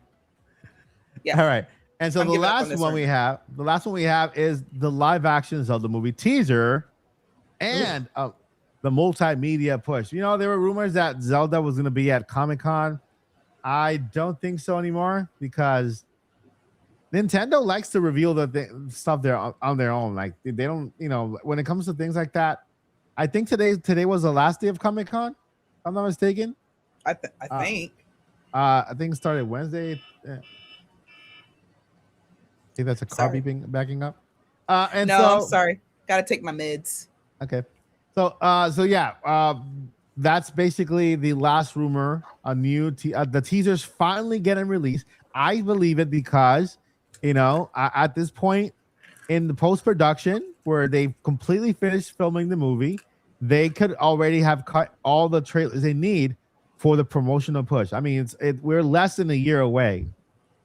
Speaker 3: Yeah.
Speaker 2: All right. And so the last one we have is the live action Zelda movie teaser. And the multimedia push. You know, there were rumors that Zelda was going to be at Comic-Con. I don't think so anymore because Nintendo likes to reveal the stuff there on their own. Like they don't, you know, when it comes to things like that. I think today was the last day of Comic-Con. If I'm not mistaken.
Speaker 3: I think.
Speaker 2: I think it started Wednesday. I think that's a car beeping backing up. I'm
Speaker 3: sorry. Got to take my meds.
Speaker 2: Okay, so that's basically the last rumor. The teaser's finally getting released. I believe it because, you know, at this point in the post-production where they've completely finished filming the movie, they could already have cut all the trailers they need for the promotional push. I mean, we're less than a year away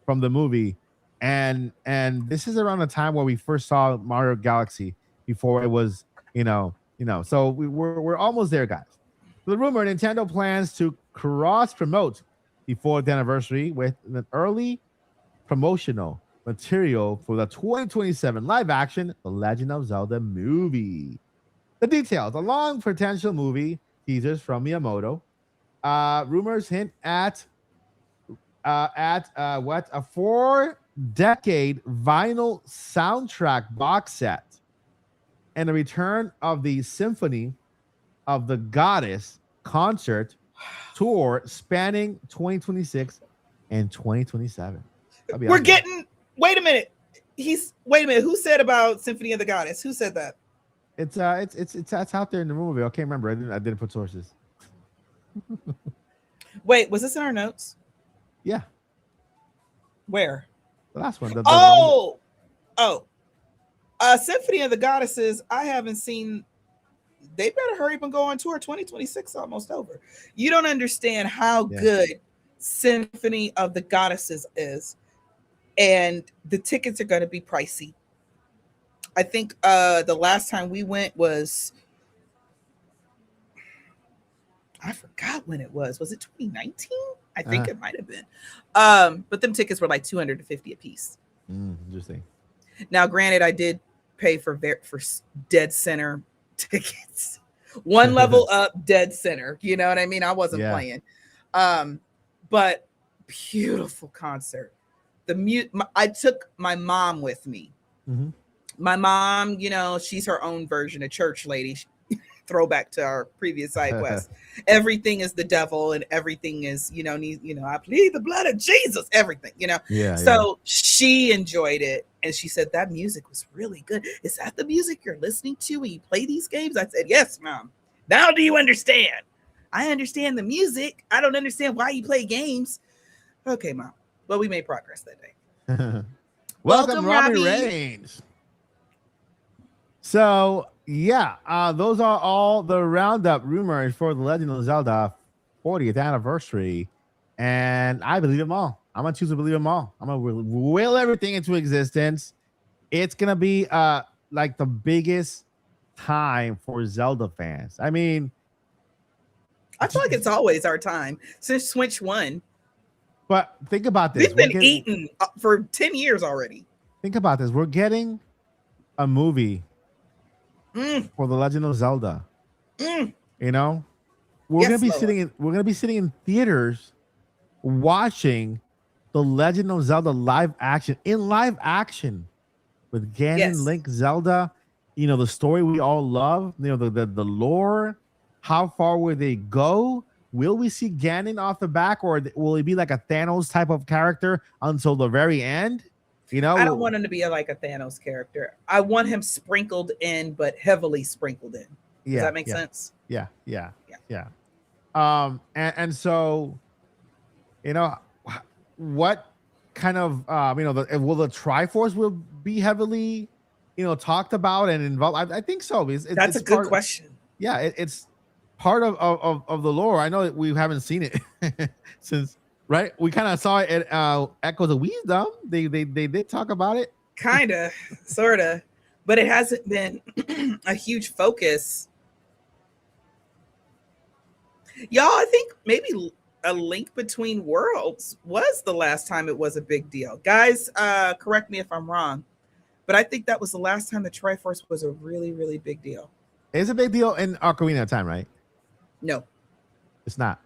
Speaker 2: from the movie, and this is around the time where we first saw Mario Galaxy before it was. You know, so we're almost there, guys. The rumor: Nintendo plans to cross promote the 4th anniversary with an early promotional material for the 2027 live action The Legend of Zelda movie. The details: a long potential movie teasers from Miyamoto. Rumors hint at a 4-decade vinyl soundtrack box set. And the return of the Symphony of the Goddess concert tour spanning 2026 and 2027.
Speaker 3: Wait a minute. Who said about Symphony of the Goddess? Who said that?
Speaker 2: It's out there in the movie. I can't remember. I didn't put sources.
Speaker 3: Wait, was this in our notes?
Speaker 2: Yeah.
Speaker 3: Where?
Speaker 2: The last one.
Speaker 3: Symphony of the Goddesses, I haven't seen. They better hurry up and go on tour. 2026 almost over. You don't understand how good Symphony of the Goddesses is. And the tickets are going to be pricey. I think the last time we went was, I forgot when it was. Was it 2019? I think it might have been. But them tickets were like $250 a piece.
Speaker 2: Interesting.
Speaker 3: Now, granted, I did pay for dead center tickets, one level up, dead center. You know what I mean? I wasn't playing. But beautiful concert. I took my mom with me.
Speaker 2: Mm-hmm.
Speaker 3: My mom, you know, she's her own version of church lady. Throwback to our previous side quest. Everything is the devil, and everything is, I plead the blood of Jesus. Everything, So she enjoyed it, and she said that music was really good. Is that the music you're listening to when you play these games? I said, yes, Mom. Now do you understand? I understand the music. I don't understand why you play games. Okay, Mom. Well, we made progress that day.
Speaker 2: Welcome, Robbie Reigns. So, those are all the roundup rumors for the Legend of Zelda 40th anniversary. And I believe them all. I'm going to choose to believe them all. I'm going to will everything into existence. It's going to be like the biggest time for Zelda fans. I mean,
Speaker 3: I feel like it's always our time since Switch 1.
Speaker 2: But think about this.
Speaker 3: We've been eating for 10 years already.
Speaker 2: Think about this. We're getting a movie for the Legend of Zelda. You know, we're gonna be sitting in theaters watching the Legend of Zelda live action with Ganon,
Speaker 3: Yes.
Speaker 2: Link, Zelda. The story we all love. The lore. How far will they go? Will we see Ganon off the back, or will he be like a Thanos type of character until the very end?
Speaker 3: I don't want him to be like a Thanos character. I want him sprinkled in, but heavily sprinkled in. Does
Speaker 2: Yeah,
Speaker 3: that make
Speaker 2: yeah,
Speaker 3: sense?
Speaker 2: yeah, yeah,
Speaker 3: Yeah.
Speaker 2: yeah. And so, you know, what kind of will the Triforce will be heavily, talked about and involved? I think so.
Speaker 3: That's
Speaker 2: It's
Speaker 3: a good
Speaker 2: part.
Speaker 3: question.
Speaker 2: Yeah, it's part of the lore. I know that we haven't seen it since, right? We kind of saw it at Echoes of Wisdom. They did talk about it.
Speaker 3: Kinda, sorta, but it hasn't been a huge focus. Y'all, I think maybe a Link Between Worlds was the last time it was a big deal. Guys, correct me if I'm wrong, but I think that was the last time the Triforce was a really, really big deal.
Speaker 2: It's a big deal in Ocarina of Time, right?
Speaker 3: No,
Speaker 2: It's not.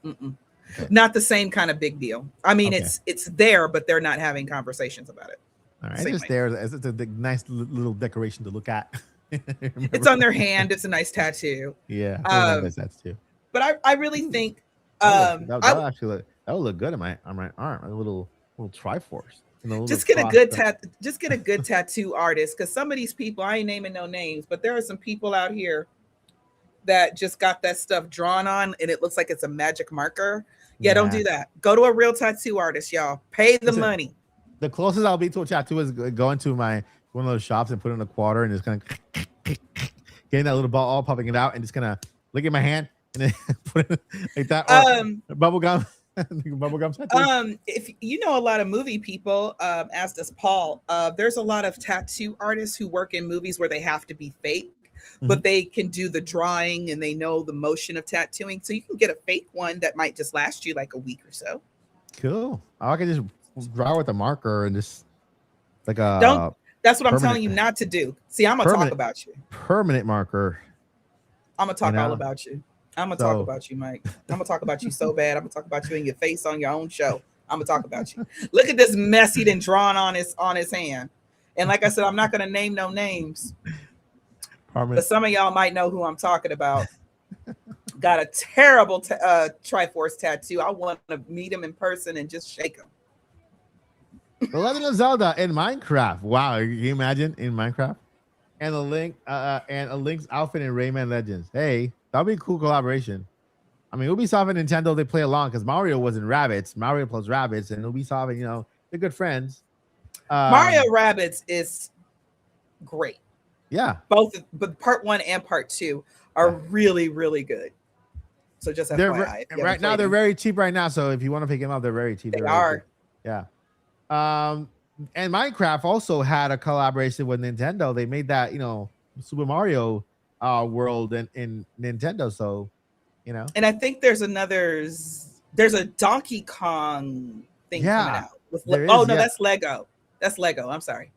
Speaker 3: mm-mm.
Speaker 2: Okay.
Speaker 3: Not the same kind of big deal. I mean,
Speaker 2: Okay.
Speaker 3: it's there, but they're not having conversations about it.
Speaker 2: All right,
Speaker 3: Same
Speaker 2: it's
Speaker 3: way.
Speaker 2: there. It's a nice little decoration to look at.
Speaker 3: It's on their hand. It's a nice tattoo.
Speaker 2: Yeah, that's too.
Speaker 3: But I really think
Speaker 2: That would look good on my arm. A little Triforce.
Speaker 3: just get a good tattoo artist, because some of these people, I ain't naming no names, but there are some people out here that just got that stuff drawn on and it looks like it's a magic marker. Yeah, don't do that. Go to a real tattoo artist, y'all. Pay the money.
Speaker 2: The closest I'll be to a tattoo is going to one of those shops and putting a quarter and just kind of getting that little ball all popping it out and just gonna look at my hand and then put it like that. Bubble gum. Bubble gum tattoo.
Speaker 3: If you know a lot of movie people, as does Paul, there's a lot of tattoo artists who work in movies where they have to be fake, but they can do the drawing and they know the motion of tattooing. So you can get a fake one that might just last you like a week or so.
Speaker 2: Cool. I can just draw with a marker and just like a
Speaker 3: don't. That's what I'm telling you not to do. See, I'm gonna talk about you.
Speaker 2: Permanent marker.
Speaker 3: I'm gonna talk all about you. I'm gonna talk about you, Mike. I'm gonna talk about you so bad. I'm gonna talk about you in your face on your own show. I'm gonna talk about you. Look at this mess he done drawn on his hand. And like I said, I'm not gonna name no names. But some of y'all might know who I'm talking about. Got a terrible Triforce tattoo. I want to meet him in person and just shake him.
Speaker 2: The Legend of Zelda in Minecraft. Wow, can you imagine in Minecraft? And a Link's outfit in Rayman Legends. Hey, that'd be a cool collaboration. I mean, Ubisoft and Nintendo, they play along because Mario was in Rabbids. Mario plus Rabbids, and Ubisoft, they're good friends.
Speaker 3: Mario Rabbids is great.
Speaker 2: Yeah.
Speaker 3: Both, but part 1 and part 2 are really, really good. So just FYI,
Speaker 2: right now they're very cheap right now. So if you want to pick them up, they're very cheap.
Speaker 3: They are.
Speaker 2: Yeah. And Minecraft also had a collaboration with Nintendo. They made that, Super Mario world in Nintendo. So,
Speaker 3: And I think there's a Donkey Kong thing coming out. That's Lego. That's Lego. I'm sorry.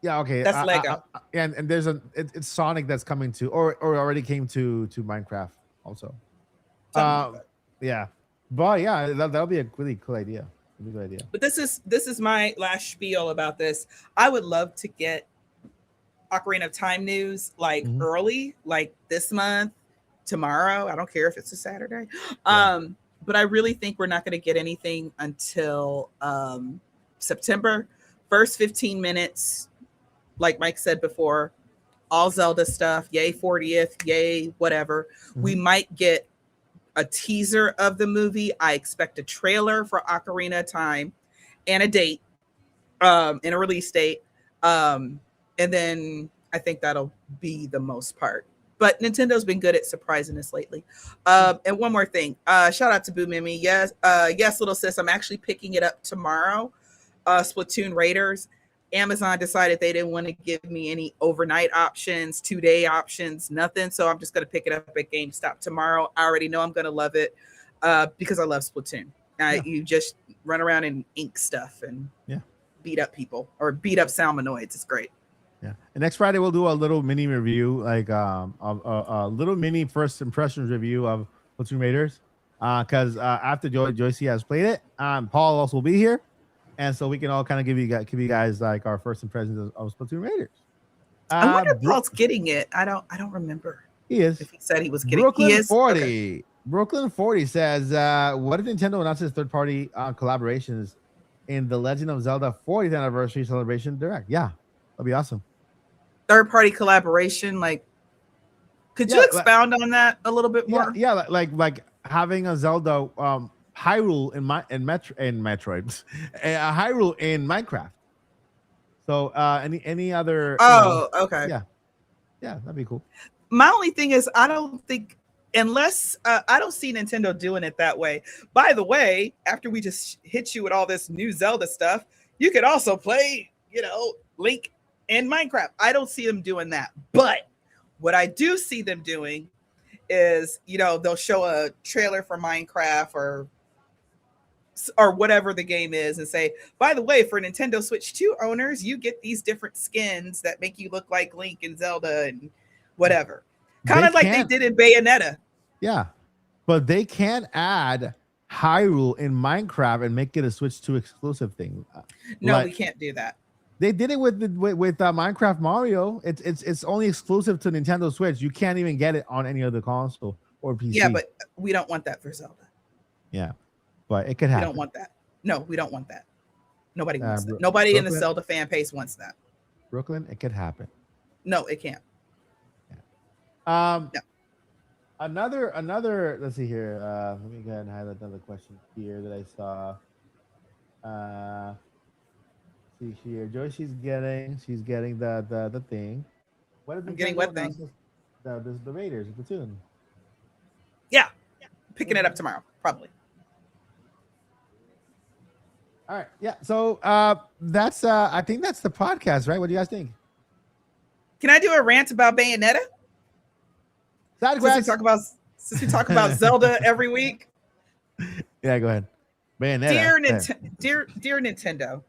Speaker 2: Yeah, okay.
Speaker 3: That's Lego.
Speaker 2: And there's it's Sonic that's coming to or already came to Minecraft also. Yeah. But yeah, that'll be a really cool idea. Good idea.
Speaker 3: But this is my last spiel about this. I would love to get Ocarina of Time news early, like this month, tomorrow. I don't care if it's a Saturday. But I really think we're not going to get anything until September. First 15 minutes, like Mike said before, all Zelda stuff, yay 40th, yay whatever. We might get a teaser of the movie. I expect a trailer for Ocarina of Time and a date, and a release date. And then I think that'll be the most part. But Nintendo's been good at surprising us lately. And one more thing. Shout out to Boo Mimi. Yes, little sis, I'm actually picking it up tomorrow. Splatoon Raiders. Amazon decided they didn't want to give me any overnight options, 2-day options, nothing. So I'm just going to pick it up at GameStop tomorrow. I already know I'm going to love it because I love Splatoon. You just run around and ink stuff and beat up people or beat up salmonoids. It's great.
Speaker 2: Yeah. And next Friday, we'll do a little mini review, like a little mini first impressions review of Splatoon Raiders. because after Joycey has played it, Paul also will be here, and so we can all kind of give you guys like our first impressions of Splatoon Raiders.
Speaker 3: I wonder if Paul's getting it. I don't remember.
Speaker 2: He is.
Speaker 3: If he said he was getting it.
Speaker 2: Brooklyn 40. Okay. Brooklyn 40 says, what if Nintendo announces third-party collaborations in the Legend of Zelda 40th anniversary celebration direct? Yeah, that'd be awesome.
Speaker 3: Third-party collaboration, like, could you expound on that a little bit more?
Speaker 2: Yeah, like having a Zelda Hyrule in Metroid, Hyrule in Minecraft. So any other?
Speaker 3: Okay.
Speaker 2: Yeah, that'd be cool.
Speaker 3: My only thing is, I don't think, unless I don't see Nintendo doing it that way. By the way, after we just hit you with all this new Zelda stuff, you could also play, Link in Minecraft. I don't see them doing that. But what I do see them doing is, they'll show a trailer for Minecraft or whatever the game is and say, by the way, for Nintendo Switch 2 owners, you get these different skins that make you look like Link and Zelda and whatever. Kind of like they did in Bayonetta.
Speaker 2: Yeah. But they can't add Hyrule in Minecraft and make it a Switch 2 exclusive thing.
Speaker 3: No, we can't do that.
Speaker 2: They did it with Minecraft Mario. It's only exclusive to Nintendo Switch. You can't even get it on any other console or PC.
Speaker 3: Yeah, but we don't want that for Zelda.
Speaker 2: Yeah. But it could happen.
Speaker 3: We don't want that. No, we don't want that. Nobody wants that. Nobody in the Zelda fan base wants that.
Speaker 2: Brooklyn, it could happen.
Speaker 3: No, it can't.
Speaker 2: No. Another. Let's see here. Let me go ahead and highlight another question here that I saw. See here, Joy. She's getting the thing.
Speaker 3: What is I'm getting what thing?
Speaker 2: The Raiders, the Platoon.
Speaker 3: Yeah, picking it up tomorrow, probably.
Speaker 2: All right. Yeah. So that's I think that's the podcast, right? What do you guys think?
Speaker 3: Can I do a rant about Bayonetta? Since we talk about Zelda every week.
Speaker 2: Yeah, go ahead. Bayonetta.
Speaker 3: Dear Nintendo,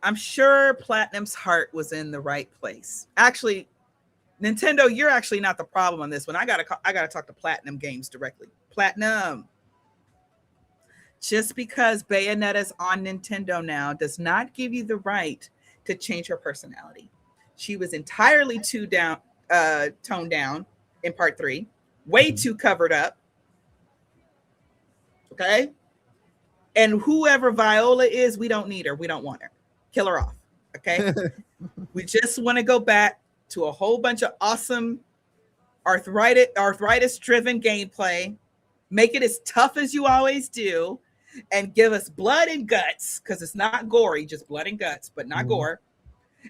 Speaker 3: I'm sure Platinum's heart was in the right place. Actually, Nintendo, you're actually not the problem on this one. I gotta talk to Platinum Games directly. Platinum. Just because Bayonetta's on Nintendo now does not give you the right to change her personality. She was entirely toned down in part 3, way too covered up. Okay? And whoever Viola is, we don't need her. We don't want her. Kill her off. Okay? We just want to go back to a whole bunch of awesome arthritis-driven gameplay. Make it as tough as you always do. And give us blood and guts, because it's not gory, just blood and guts, but not gore.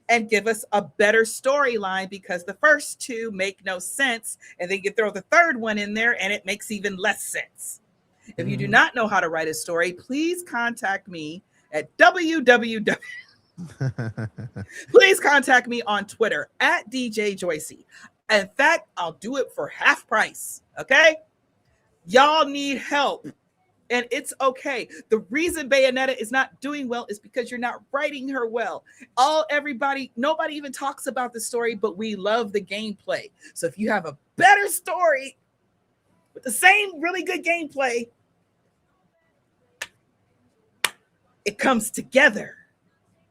Speaker 3: And give us a better storyline, because the first two make no sense. And then you throw the third one in there and it makes even less sense. If you do not know how to write a story, please contact me at www. Please contact me on Twitter at DJ Joycey. In fact, I'll do it for half price. Okay? Y'all need help. And it's okay. The reason Bayonetta is not doing well is because you're not writing her well. Nobody even talks about the story, but we love the gameplay. So if you have a better story with the same really good gameplay, it comes together.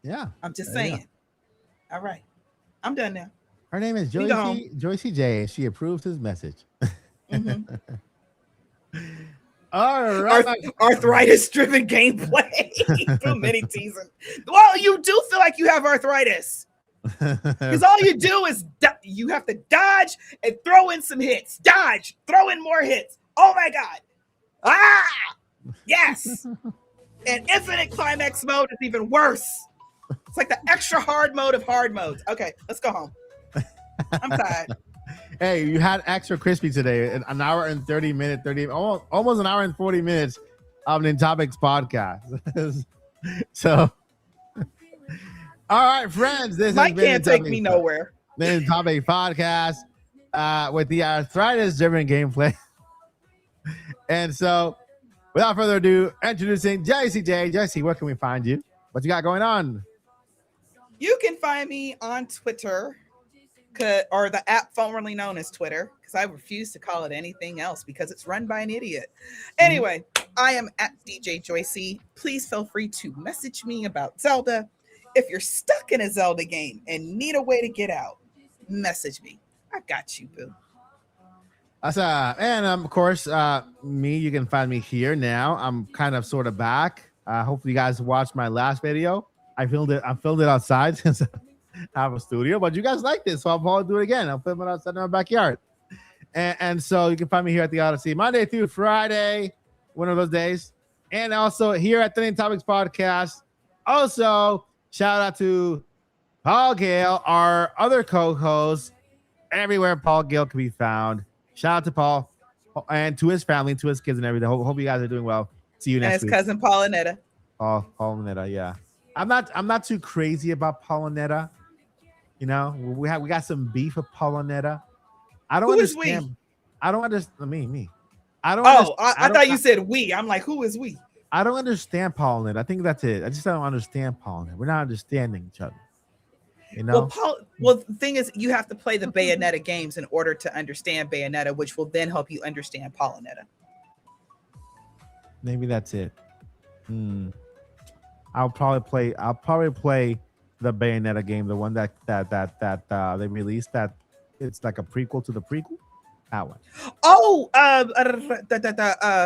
Speaker 2: Yeah.
Speaker 3: I'm just saying. Yeah. All right. I'm done now.
Speaker 2: Her name is Joycey J, and she approves his message.
Speaker 3: Mm-hmm.
Speaker 2: All right.
Speaker 3: Arthritis-driven gameplay. Too many teasing. Well, you do feel like you have arthritis. Because all you do is you have to dodge and throw in some hits. Dodge, throw in more hits. Oh my God. Ah! Yes. And infinite climax mode is even worse. It's like the extra hard mode of hard modes. Okay, let's go home. I'm tired.
Speaker 2: Hey, you had extra crispy today. An hour and 30 minutes, almost an hour and 40 minutes of Nintopics Podcast. So, all right, friends. This
Speaker 3: Mike can't take me nowhere.
Speaker 2: Nintopics Podcast with the arthritis-driven gameplay. And so, without further ado, introducing Joycey J. Joycey, where can we find you? What you got going on?
Speaker 3: You can find me on Twitter or the app formerly known as Twitter, because I refuse to call it anything else because it's run by an idiot. Anyway, I am at DJ Joycey. Please feel free to message me about Zelda. If you're stuck in a Zelda game and need a way to get out, message me. I got you, boo.
Speaker 2: And of course, me, you can find me here now. I'm kind of sort of back. Hopefully you guys watched my last video. I filmed it outside since I have a studio, but you guys like this, so I'll probably do it again. I'll film it outside in my backyard. And so you can find me here at the Odyssey Monday through Friday, one of those days. And also here at the Nintopics Podcast. Also, shout out to Paul Gale, our other co-host, everywhere Paul Gale can be found. Shout out to Paul and to his family, to his kids and everything. Hope you guys are doing well. See you next week.
Speaker 3: And his cousin Paulinetta.
Speaker 2: Paul Netta, yeah. I'm not too crazy about Paulinetta. You know, we got some beef with Paulinetta. I don't understand.
Speaker 3: Is we?
Speaker 2: I don't understand me. I don't.
Speaker 3: I thought you said we. I'm like, who is we?
Speaker 2: I don't understand Paulinetta. I think that's it. I just don't understand Paulinetta. We're not understanding each other. You know.
Speaker 3: Well, the thing is, you have to play the Bayonetta games in order to understand Bayonetta, which will then help you understand Paulinetta.
Speaker 2: Maybe that's it. I'll probably play the Bayonetta game, the one that they released. That it's like a prequel to the prequel. That one.
Speaker 3: Oh,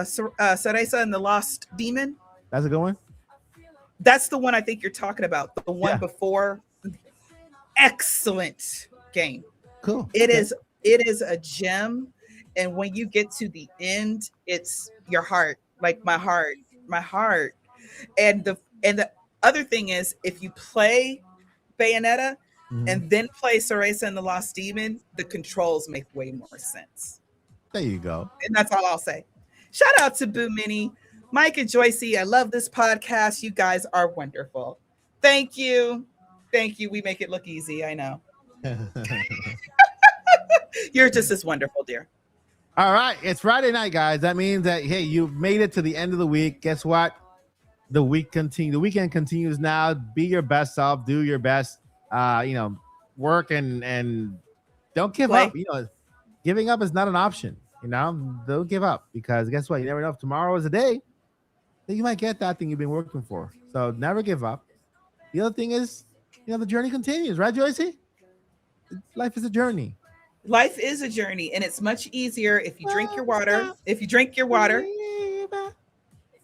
Speaker 3: Cereza and the Lost Demon.
Speaker 2: That's a good one.
Speaker 3: That's the one I think you're talking about. The one before. Excellent game.
Speaker 2: Cool.
Speaker 3: It is a gem, and when you get to the end, it's your heart, like my heart. And the other thing is, if you play Bayonetta and then play Cereza and the Lost Demon, the controls make way more sense.
Speaker 2: There you go.
Speaker 3: And that's all I'll say. Shout out to Boo Mini, Mike and Joycey. I love this podcast. You guys are wonderful. Thank you. We make it look easy. I know. You're just as wonderful, dear.
Speaker 2: All right. It's Friday night, guys. That means that, hey, you've made it to the end of the week. Guess what? The weekend continues now. Be your best self. Do your best. Work and don't give up. You know, giving up is not an option. You know, don't give up, because guess what? You never know if tomorrow is a day that you might get that thing you've been working for. So never give up. The other thing is, the journey continues, right, Joycey? Life is a journey.
Speaker 3: Life is a journey, and it's much easier if you drink your water.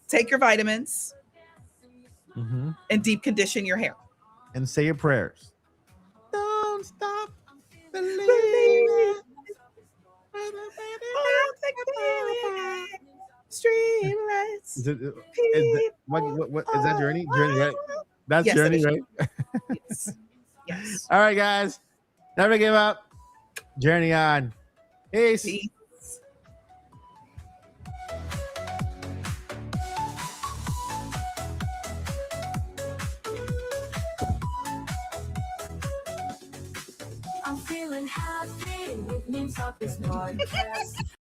Speaker 3: Take your vitamins, and deep condition your hair.
Speaker 2: And say your prayers. Don't stop believing.
Speaker 3: Streetlights.
Speaker 2: Is that Journey? Journey, right? That's yes, Journey, right?
Speaker 3: Yes.
Speaker 2: All right, guys. Never give up. Journey on. Peace.
Speaker 1: I'm feeling happy with Nintopics Podcast.